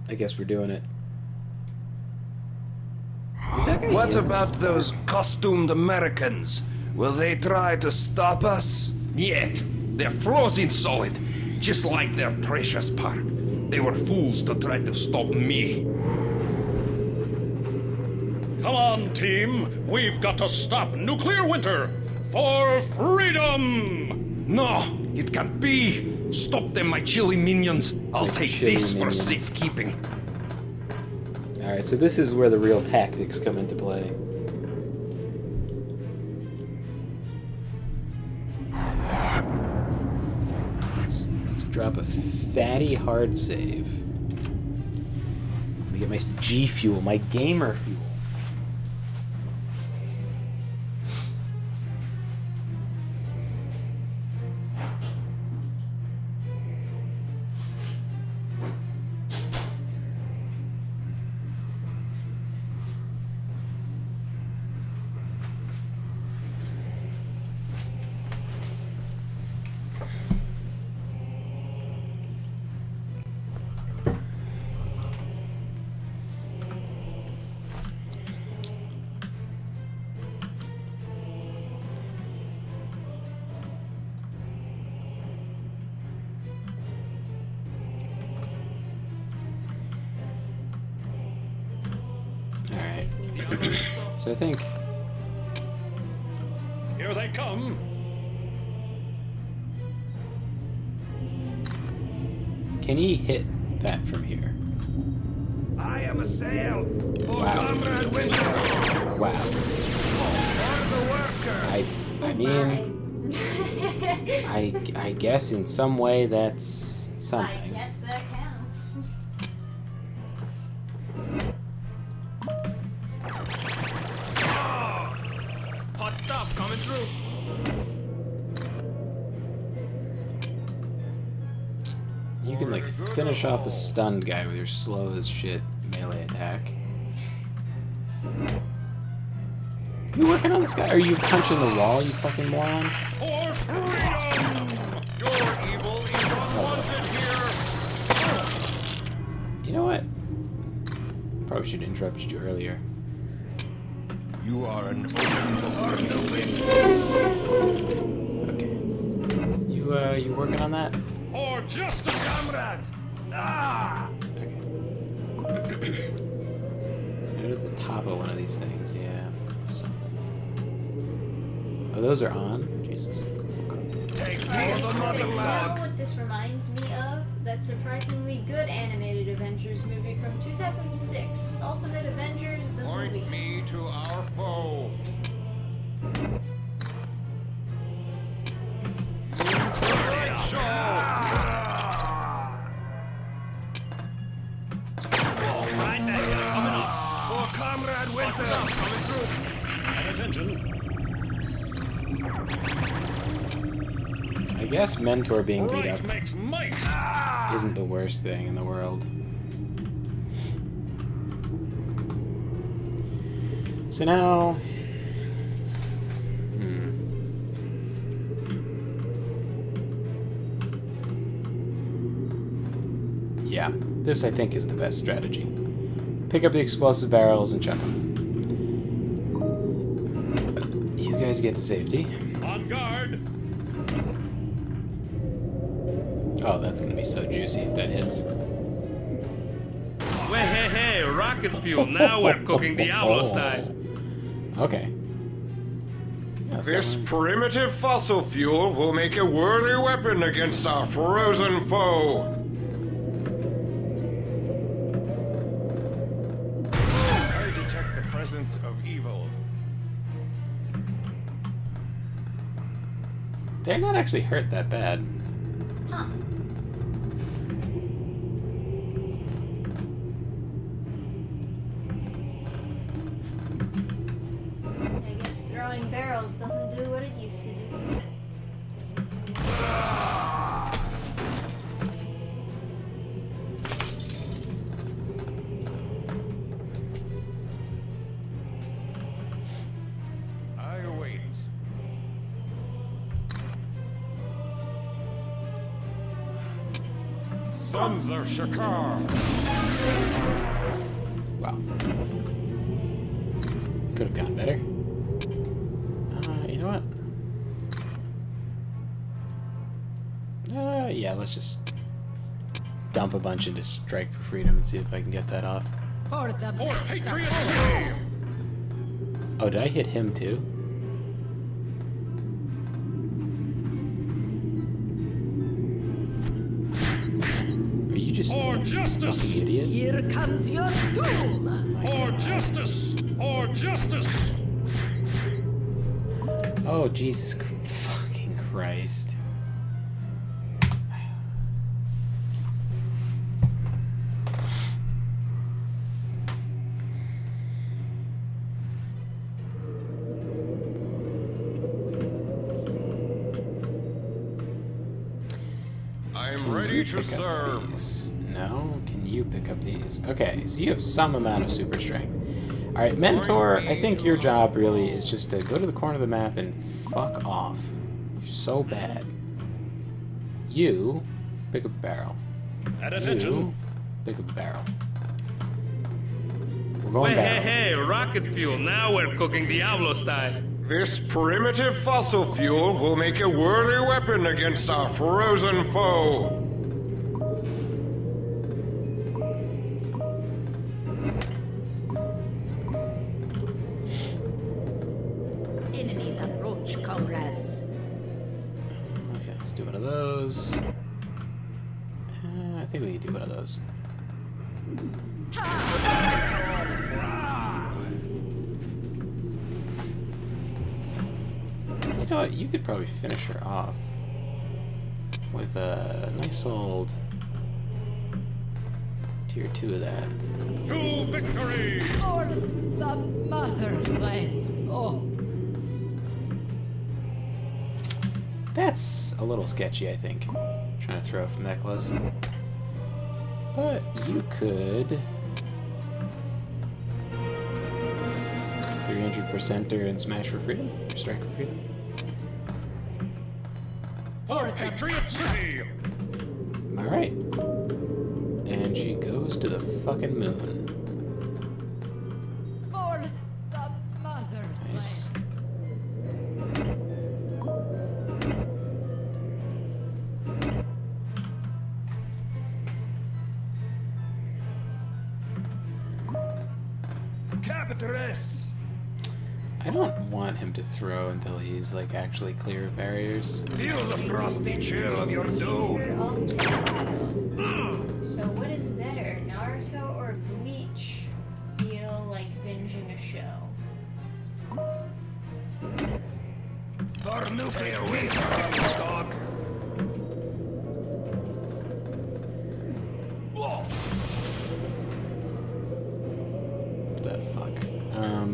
I guess we're doing it. What about those costumed Americans? Will they try to stop us? Yet, they're frozen solid, just like their precious park. They were fools to try to stop me. Come on, team. We've got to stop nuclear winter for freedom! No, it can't be. Stop them, my chilly minions. I'll take chilly this for minions. safekeeping. Alright, so this is where the real tactics come into play. Let's drop a fatty hard save. Let me get my G fuel, my gamer fuel. So I think... Here they come. Can he hit that from here? I am a sail for Comrade Winter. Wow. For the workers. I mean, I guess in some way that's I something. guess that counts. Hot stuff coming through. You can like finish off the stunned guy with your slow as shit melee attack. You working on this guy? Are you punching the wall, you fucking moron? For freedom! Your evil is unwanted here! You know what? Probably should have interrupted you earlier. You are an Okay. You working on that? For justice, comrades! Ah! Go to the top of one of these things, yeah. Something. Oh, those are on? Jesus. Take You know what this reminds me of? That surprisingly good animated Avengers movie from 2006, Ultimate Avengers, the Point movie. me to our foe. Right there, coming up. For Comrade Winter. Coming through. at attention. I guess Mentor being beat Right up makes might. isn't the worst thing in the world. So now... Yeah, this I think is the best strategy. Pick up the explosive barrels and chuck them. You guys get to safety. On guard. Oh, that's gonna be so juicy if that hits. Wait, hey, rocket fuel. Now we're cooking Diablo style. Okay. This primitive fossil fuel will make a worthy weapon against our frozen foe. I detect the presence of evil. They're not actually hurt that bad. Huh. I guess throwing barrels doesn't do what it used to do. I await. Sons of Shakar. Wow. Could have gone better. You know what? Yeah, let's just dump a bunch into Strike for Freedom and see if I can get that off. For the Patriot Oh, did I hit him too? Are you just For a justice. fucking idiot? Here comes your doom. For justice. For justice. Oh, Jesus fucking Christ. I'm ready to Pick up serve. these? No? Can you pick up these? Okay, so you have some amount of super strength. Alright, Mentor, I think your job really is just to go to the corner of the map and fuck off. You're so bad. You pick up a barrel. At attention. You pick up a barrel. We're going Wait, barrel. hey, rocket fuel. Now we're cooking Diablo style. This primitive fossil fuel will make a worthy weapon against our frozen foe. think we could do one of those. You know what? You could probably finish her off with a nice old tier 2 of that. To victory! For the motherland. Oh. That's a little sketchy, I think. Trying to throw it from that close. But you could 300%er and smash for freedom? Or strike for freedom? For Patriot City! Alright. And she goes to the fucking moon. For the motherland. Nice. Capitalists! I don't want him to throw until he's like actually clear of barriers. Feel the frosty chill of your doom. So what is better, Naruto or Bleach? Feel like binging a show. For nuclear waste, dog. What the fuck? Yeah.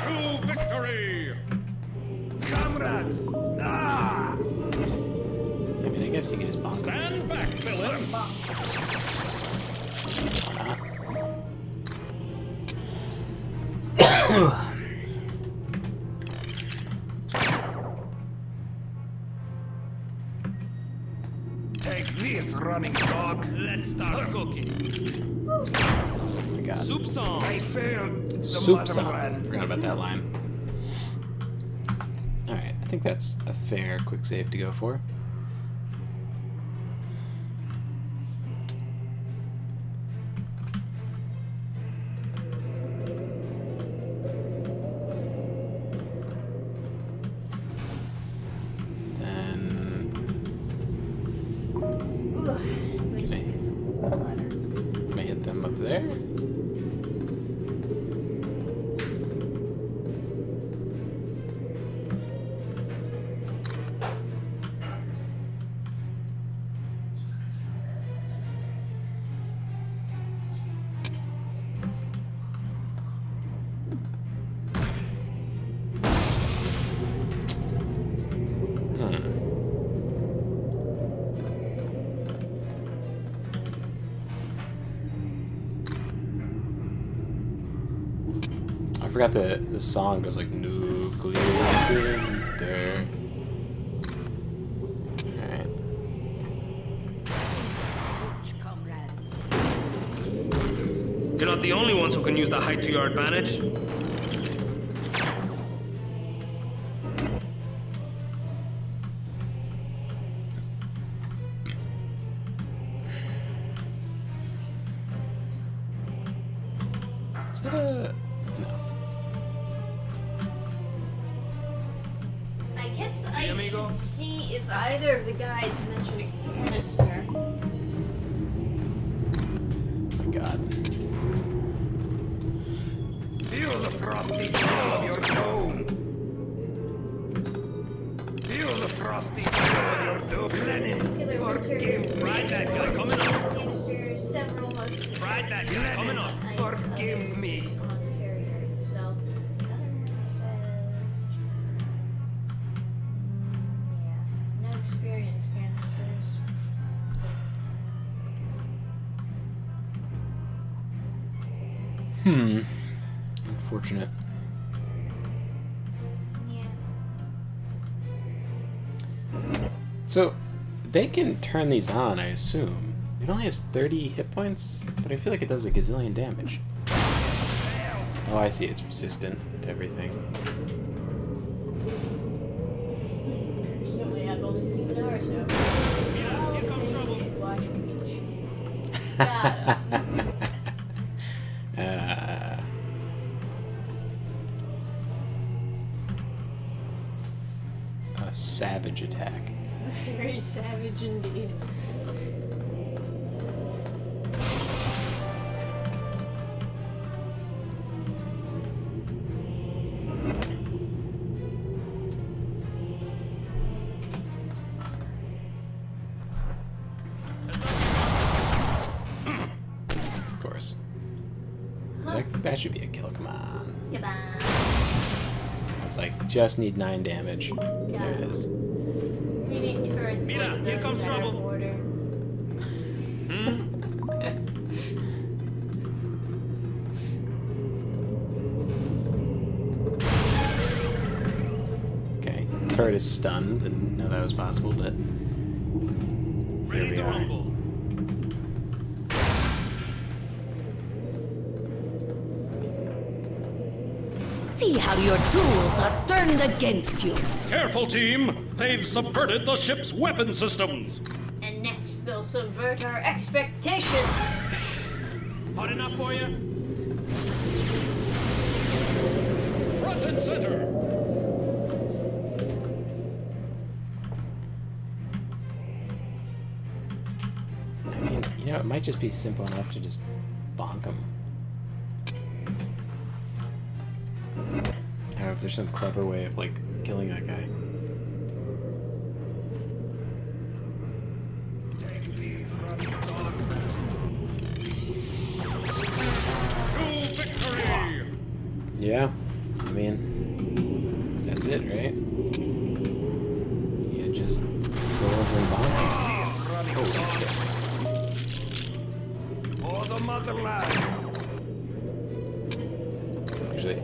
To victory! Comrades! Ah! I mean, I guess you can just bonk. Stand back, villain! Take this, running dog. Let's start cooking. Oh my god. Soup song. I failed the Soup song. motherland. Forgot about that line. Alright, I think that's a fair quick save to go for. Can I hit them up there? I forgot the song goes like nuclear winter. Alright. Comrades. You're not the only ones who can use the height to your advantage. Is that a... No. I guess I amigo? should see if either of the guides mentioned a canister. Oh my god. Feel the frosty chill of your dome. Feel the frosty chill of your dome. Lenin, forgive me. Ride that guy coming up. Canisters, several most Ride that guy coming up. Forgive me. on carriers. So the other one says, yeah, no experience canisters. Unfortunate. Yeah. So, they can turn these on, I assume. It only has 30 hit points, but I feel like it does a gazillion damage. Oh, I see. It's resistant to everything. Recently, I've only seen Naruto. Here comes trouble. Watch Got him. A savage attack. Very savage indeed. Of course. That should be a kill, come on. Come on. It's like, just need 9 damage. There it is. We need turrets like here those comes at our trouble. border. Okay, turret is stunned. Didn't know that was possible, but here we are. See how your tools are turned against you. Careful, team! They've subverted the ship's weapon systems! And next, they'll subvert our expectations. Hot enough for you? Front and center! I mean, you know, it might just be simple enough to just bonk him. I don't know if there's some clever way of, like, killing that guy. To victory! Yeah, I mean, that's it, right? You just go over and bonk him. Holy shit. For the motherland. Actually,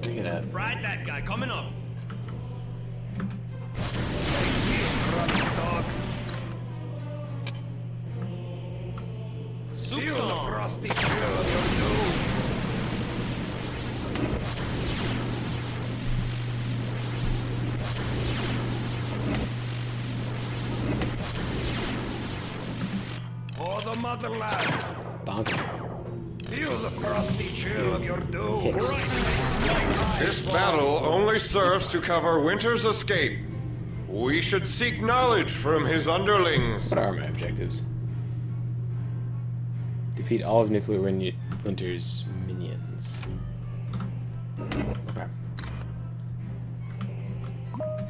bring it up. Fried that guy, coming up. Feel the frosty chill of your doom. For the motherland. Bonk him. Feel the frosty chill of your doom. This battle only serves to cover Winter's escape. We should seek knowledge from his underlings. What are my objectives? Defeat all of Nuclear Winter's minions. Okay.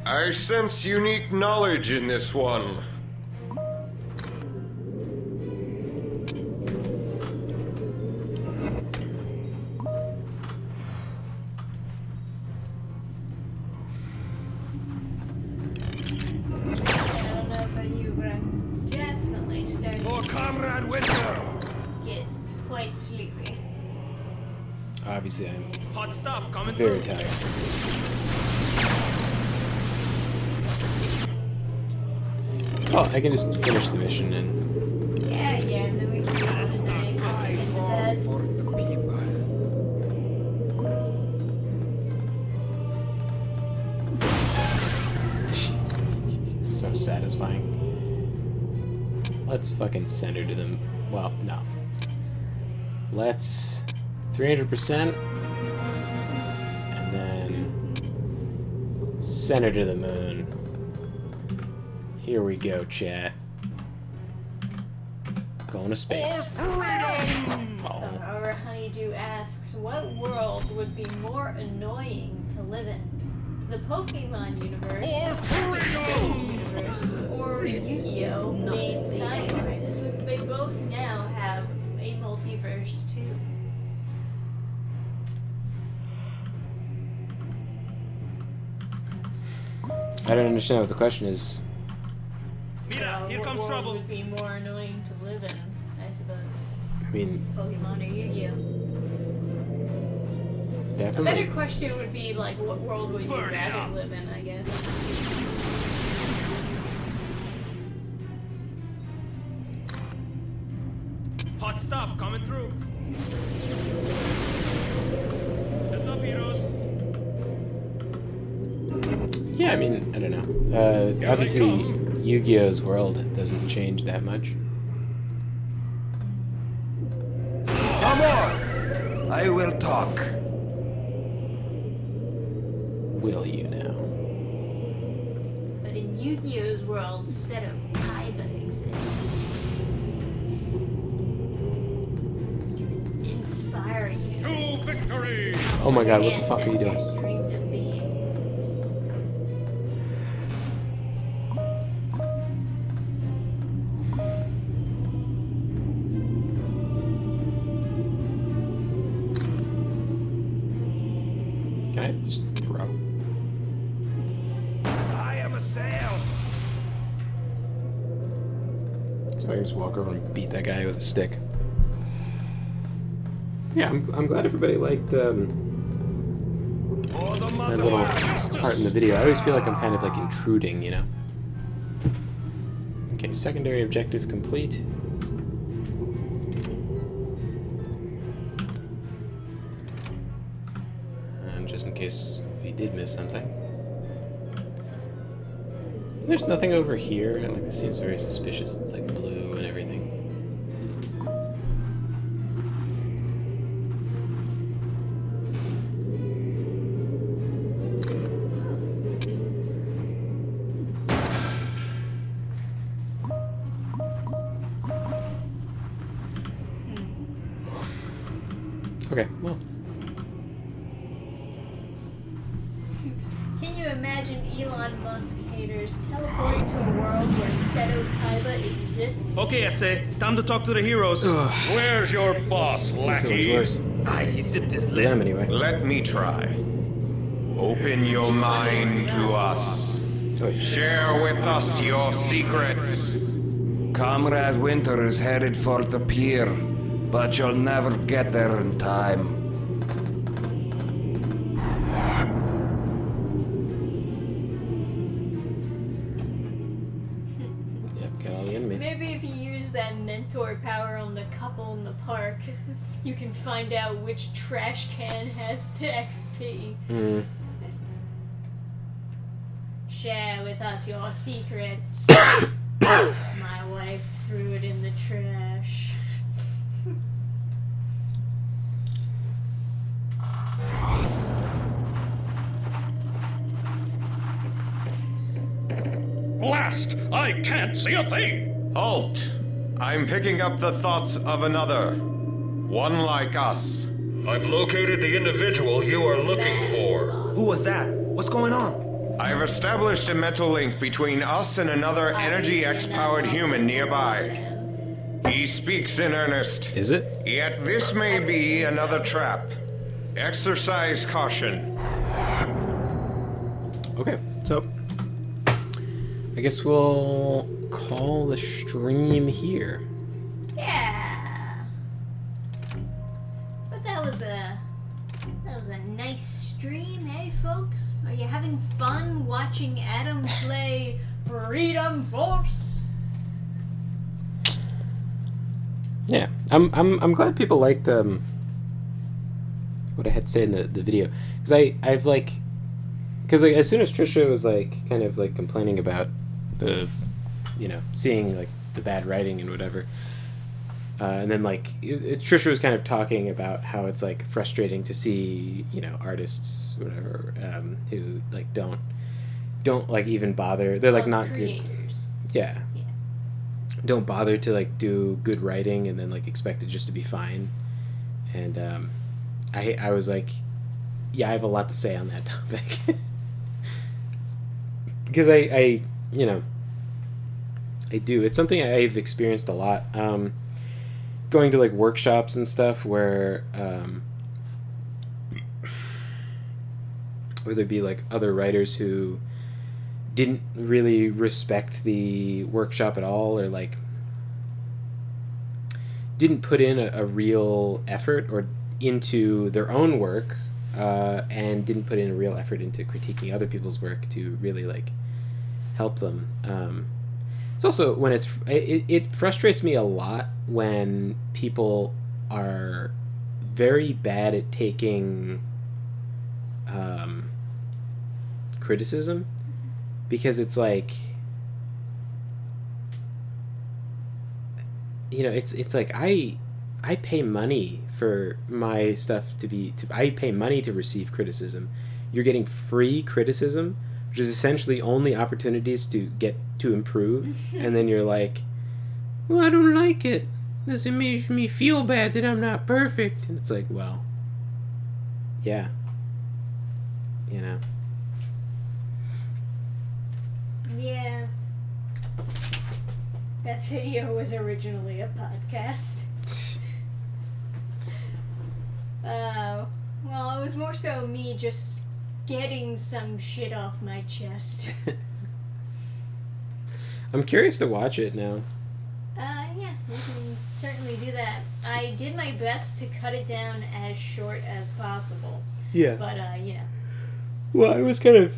I sense unique knowledge in this one. Sleepy. Obviously, I'm Hot stuff coming very through. tired. Oh, I can just finish the mission and... Yeah, and then we can do the thing. I fall for the people. So satisfying. Let's fucking send her to them. Well, no. Let's 300% and then send her to the moon. Here we go, chat. Going to space. Our honeydew asks, what world would be more annoying to live in? The Pokemon universe, or Yu-Gi-Oh! Main timeline, since they both now have a multiverse too. I don't understand what the question is. Mira, here comes what world trouble. would be more annoying to live in, I suppose. I mean, Pokemon or Yu-Gi-Oh! A definitely. better question would be like, what world would you Burn it rather up. live in, I guess. Hot stuff coming through. What's up, heroes? Yeah, I mean, I don't know. Obviously, Yu-Gi-Oh's world doesn't change that much. I will talk. Will you now? But in Yu-Gi-Oh's world, Seto Kaiba exists. He can inspire you. To victory! Oh my god, what the fuck are you doing? Ancestors dreamed of being. Can I just throw? I am a sail. So I can just walk over and beat that guy with a stick. Yeah, I'm glad everybody liked that little part in the video. I always feel like I'm kind of like intruding, you know? Okay, secondary objective complete. And just in case we did miss something. There's nothing over here. Like, this seems very suspicious. It's like blue and everything. Okay, well. Can you imagine Elon Musk haters teleporting to a world where Seto Kaiba exists? Okay, Esse, time to talk to the heroes. Where's your boss, lackey? He zipped his For lip. them, anyway. Let me try. Open your mind to us. Share with us your secrets. Comrade Winter is headed for the pier, but you'll never get there in time. Yep, got all the enemies. Maybe if you use that mentor power on the couple in the park, you can find out which trash can has the XP. Share with us your secrets. My wife threw it in the trash. Blast! I can't see a thing! Halt! I'm picking up the thoughts of another. One like us. I've located the individual you are looking for. Who was that? What's going on? I've established a mental link between us and another Energy X-powered human nearby. He speaks in earnest. Is it? Yet this may be another trap. Exercise caution. Okay, so I guess we'll call the stream here. Yeah. But that was a nice stream, eh, folks? Are you having fun watching Adam play Freedom Force? Yeah, I'm glad people liked what I had to say in the video, because I've like, because like as soon as Trisha was like kind of like complaining about the, you know, seeing like the bad writing and whatever, and then like Trisha was kind of talking about how it's like frustrating to see, you know, artists whatever who like don't like even bother. They're like not creators. Good. Yeah. Don't bother to like do good writing and then like expect it just to be fine. And I was like, yeah, I have a lot to say on that topic. Because I you know, I do. It's something I've experienced a lot. Going to like workshops and stuff where there be like other writers who didn't really respect the workshop at all, or like didn't put in a real effort or into their own work, and didn't put in a real effort into critiquing other people's work to really like help them. It's also when it frustrates me a lot when people are very bad at taking criticism, because it's like, you know, it's like I I pay money for my stuff I pay money to receive criticism. You're getting free criticism, which is essentially only opportunities to get to improve, and then you're like, well, I don't like it. Does it make me feel bad that I'm not perfect? And it's like, well, yeah. You know. Yeah. That video was originally a podcast. Well, it was more so me just getting some shit off my chest. I'm curious to watch it now. Yeah, we can certainly do that. I did my best to cut it down as short as possible. Yeah. But, you know. Well, I was kind of...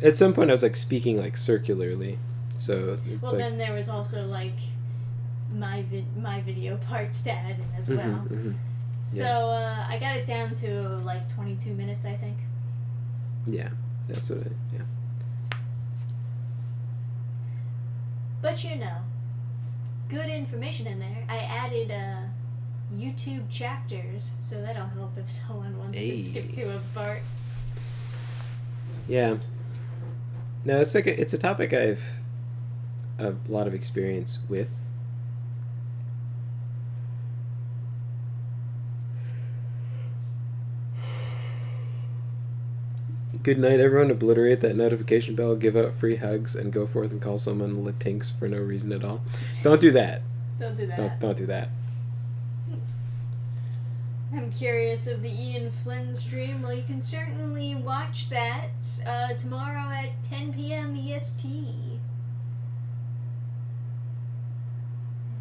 At some point, I was, like, speaking, like, circularly. So, it's well, like... then there was also, like, my video parts to add in as well. So, I got it down to, like, 22 minutes, I think. Yeah, that's what yeah. But, you know, good information in there. I added, YouTube chapters, so that'll help if someone wants to skip to a part. Yeah. No, it's like it's a topic I've a lot of experience with. Good night, everyone. Obliterate that notification bell, give out free hugs, and go forth and call someone Latinx for no reason at all. Don't do that. Don't do that. Don't do that. I'm curious of the Ian Flynn stream. Well, you can certainly watch that tomorrow at 10 p.m. EST.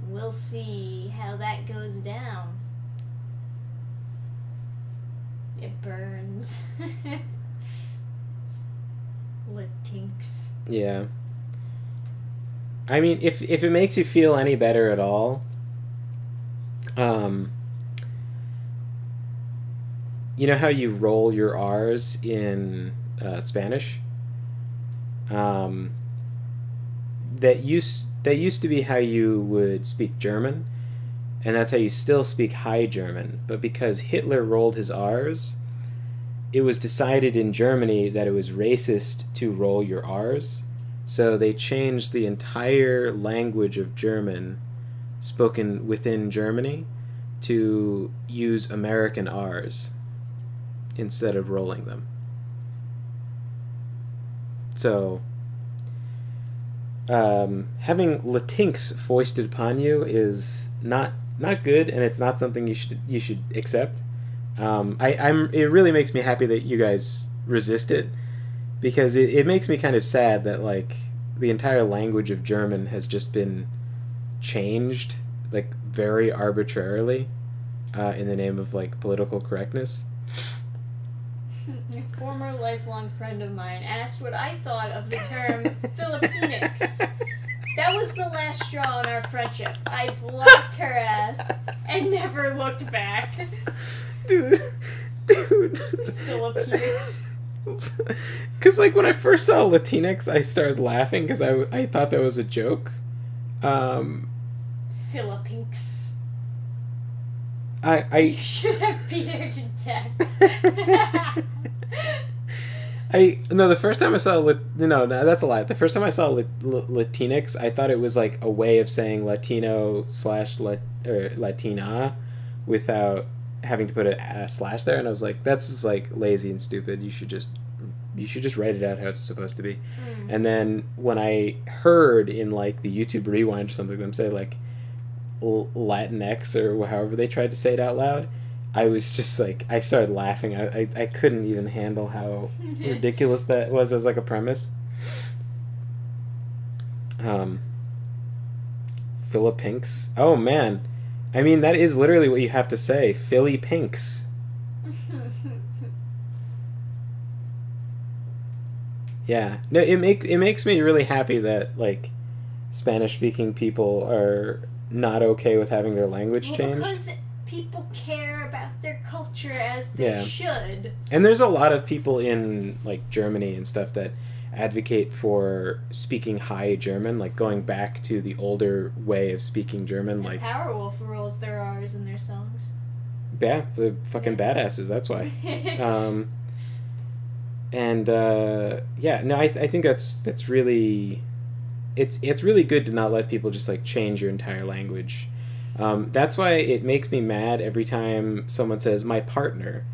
We'll see how that goes down. It burns. Latinx. Yeah. I mean, if it makes you feel any better at all, you know how you roll your R's in Spanish? That used to be how you would speak German, and that's how you still speak High German. But because Hitler rolled his R's, it was decided in Germany that it was racist to roll your R's, so they changed the entire language of German spoken within Germany to use American R's instead of rolling them. So, having Latinx foisted upon you is not good, and it's not something you should accept. It really makes me happy that you guys resist it, because it makes me kind of sad that, like, the entire language of German has just been changed, like, very arbitrarily, in the name of, like, political correctness. A former lifelong friend of mine asked what I thought of the term Filipinx. That was the last straw in our friendship. I blocked her ass and never looked back. Dude. Filipinx. Because, like, when I first saw Latinx, I started laughing because I thought that was a joke. Filipinx. I should have beat her to death. The first time I saw no, that's a lie. The first time I saw Latinx, I thought it was like a way of saying Latino / Latina without having to put a slash there, and I was like, that's just like lazy and stupid. You should just write it out how it's supposed to be. And then when I heard in like the YouTube Rewind or something them say like Latinx or however they tried to say it out loud, I was just like, I started laughing. I couldn't even handle how ridiculous that was as like a premise. Philippinx. Oh man, I mean that is literally what you have to say. Philly Pinks. Yeah, no, it makes me really happy that like Spanish speaking people are not okay with having their language changed. Because people care about their culture as they should. And there's a lot of people in like Germany and stuff that advocate for speaking High German, like going back to the older way of speaking German. Like Powerwolf rules their R's in their songs. Yeah, the fucking badasses. That's why. I think that's really, it's really good to not let people just like change your entire language. That's why it makes me mad every time someone says my partner.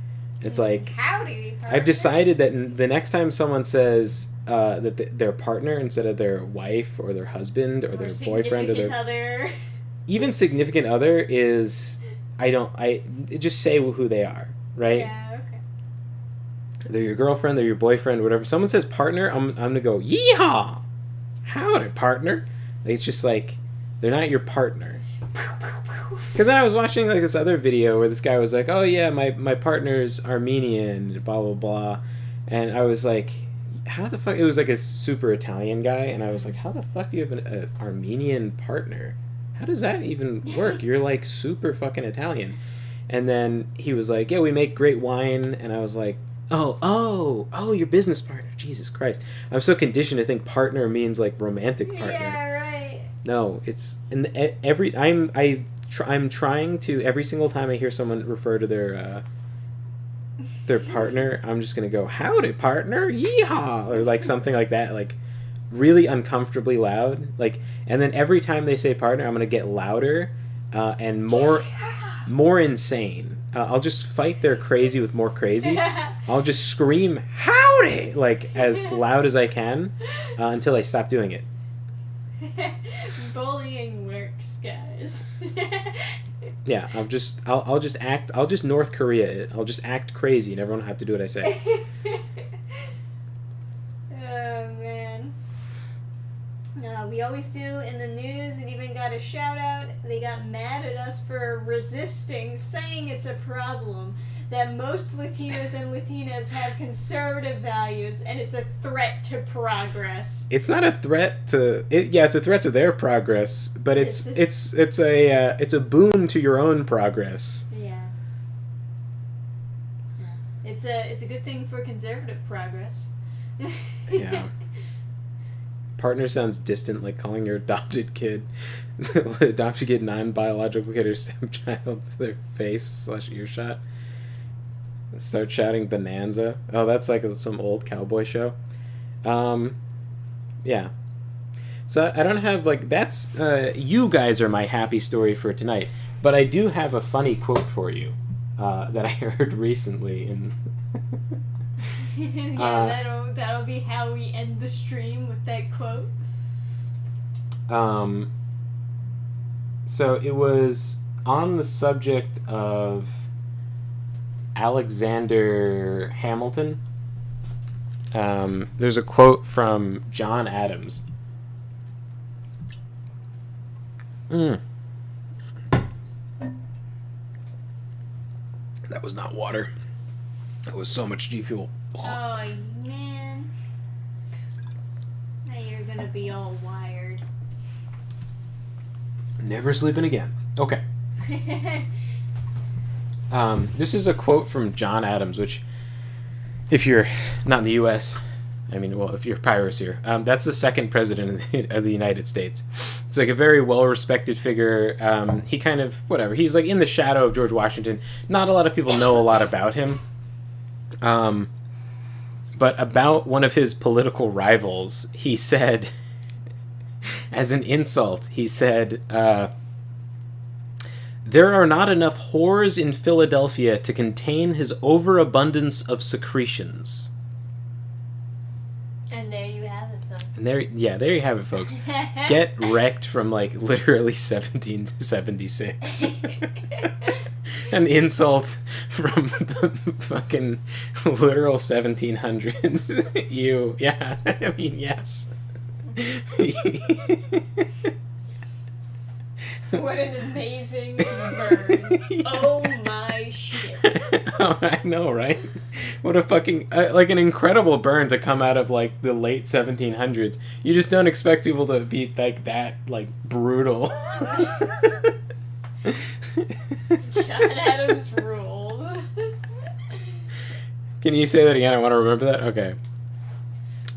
It's like, howdy, partner. I've decided that the next time someone says that their partner instead of their wife or their husband or their boyfriend or their other, even significant other is, just say who they are, right? Yeah, okay. They're your girlfriend, they're your boyfriend, whatever. Someone says partner, I'm gonna go, yeehaw! Howdy, partner. It's just like, they're not your partner. Because then I was watching like this other video where this guy was like, oh yeah, my partner's Armenian, blah, blah, blah. And I was like, how the fuck? It was like a super Italian guy, and I was like, how the fuck do you have an Armenian partner? How does that even work? You're like super fucking Italian. And then he was like, yeah, we make great wine. And I was like, oh, your business partner. Jesus Christ. I'm so conditioned to think partner means like romantic partner. Yeah, right. No, it's I'm trying to, every single time I hear someone refer to their partner, I'm just gonna go, howdy partner, yeehaw, or like something like that, like really uncomfortably loud, like, and then every time they say partner, I'm gonna get louder and more insane. I'll just fight their crazy with more crazy. I'll just scream howdy like as loud as I can until I stop doing it. Bullying works, guys. Yeah, I'll just North Korea it. I'll just act crazy and everyone will have to do what I say. Oh man. We always do in the news. It even got a shout out. They got mad at us for resisting, saying it's a problem that most Latinos and Latinas have conservative values, and it's a threat to progress. It's not a threat to it. Yeah, it's a threat to their progress, but it's a boon to your own progress. Yeah. It's a good thing for conservative progress. Yeah. Partner sounds distant, like calling your adopted kid, non-biological kid or stepchild to their face / earshot. Start shouting Bonanza. Oh, that's like some old cowboy show. Yeah. So I don't have like, that's you guys are my happy story for tonight, but I do have a funny quote for you that I heard recently in Yeah, that'll be how we end the stream, with that quote. So it was on the subject of Alexander Hamilton. There's a quote from John Adams. That was not water. That was so much G Fuel. Oh, man. Now you're gonna be all wired. Never sleeping again. Okay. This is a quote from John Adams, which, if you're not in the U.S., I mean, well, if you're Pyrus here, that's the second president of the United States. It's like a very well-respected figure. He kind of, whatever, he's like in the shadow of George Washington. Not a lot of people know a lot about him. But about one of his political rivals, he said, as an insult, he said, there are not enough whores in Philadelphia to contain his overabundance of secretions. And there you have it, folks. And there you have it, folks. Get wrecked from, like, literally 1776. An insult from the fucking literal 1700s. Yeah, I mean, yes. What an amazing burn. Oh my shit. Oh, I know, right? What a fucking, like an incredible burn to come out of like the late 1700s. You just don't expect people to be like that, like brutal. John Adams rules. Can you say that again? I want to remember that. Okay.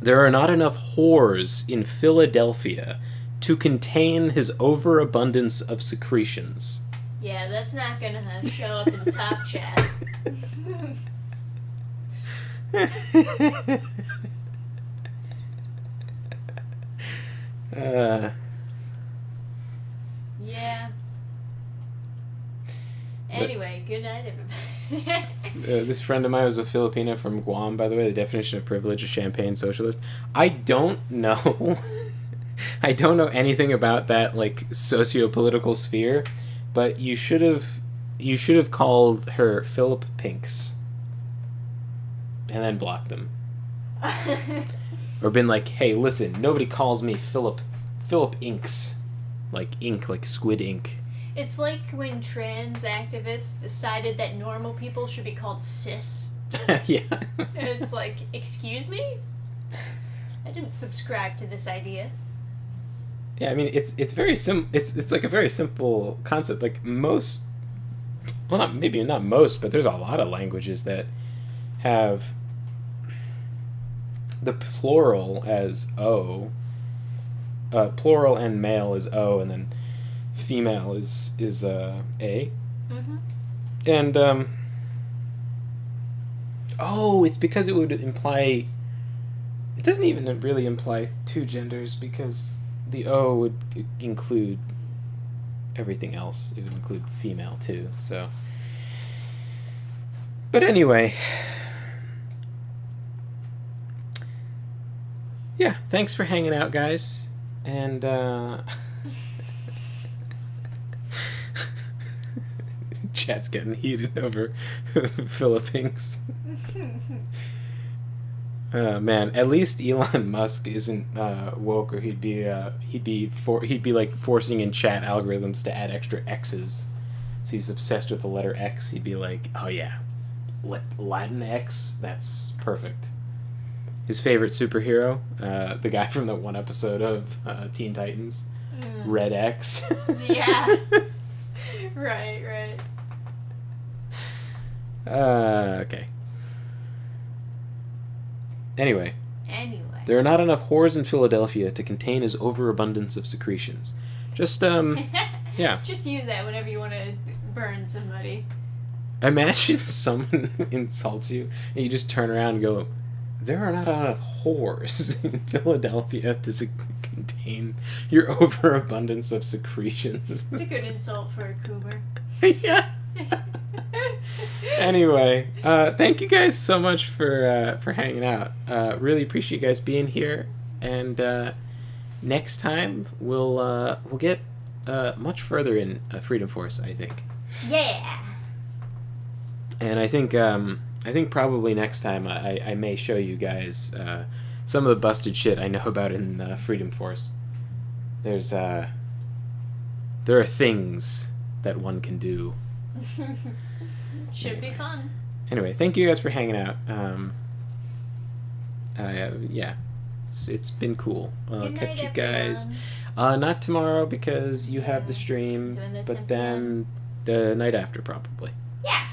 There are not enough whores in Philadelphia to contain his overabundance of secretions. Yeah, that's not gonna show up in top chat. Yeah. Anyway, good night, everybody. This friend of mine was a Filipina from Guam, by the way. The definition of privilege is champagne socialist. I don't know. I don't know anything about that, like, socio-political sphere, but you should have called her Philip Pinks and then blocked them. Or been like, hey, listen, nobody calls me Philip Inks. Like ink, like squid ink. It's like when trans activists decided that normal people should be called cis. Yeah. It's like, excuse me? I didn't subscribe to this idea. Yeah, I mean, it's very it's like a very simple concept. Like most, well, maybe not most, but there's a lot of languages that have the plural as O. Plural and male is O, and then female is A. Mm-hmm. And it's because it would imply. It doesn't even really imply two genders, because the O would include everything else. It would include female too. So, but anyway. Yeah, thanks for hanging out, guys. And chat's getting heated over Philippines. Man, at least Elon Musk isn't woke, or he'd be like forcing in chat algorithms to add extra X's. So he's obsessed with the letter X. He'd be like, oh yeah, Latin X, that's perfect. His favorite superhero, the guy from the one episode of Teen Titans, Red X. Yeah. Right. Okay. Anyway. There are not enough whores in Philadelphia to contain his overabundance of secretions. Just, yeah. Just use that whenever you want to burn somebody. Imagine someone insults you, and you just turn around and go, there are not enough whores in Philadelphia to contain your overabundance of secretions. It's a good insult for a Coomer. Yeah. Anyway, thank you guys so much for hanging out. Really appreciate you guys being here. And next time we'll get much further in Freedom Force, I think. Yeah. And I think probably next time I may show you guys some of the busted shit I know about in Freedom Force. There are things that one can do. Should be fun. Anyway, thank you guys for hanging out. Yeah, it's been cool. I'll catch you guys. Not tomorrow because you have the stream, but then the night after probably. Yeah.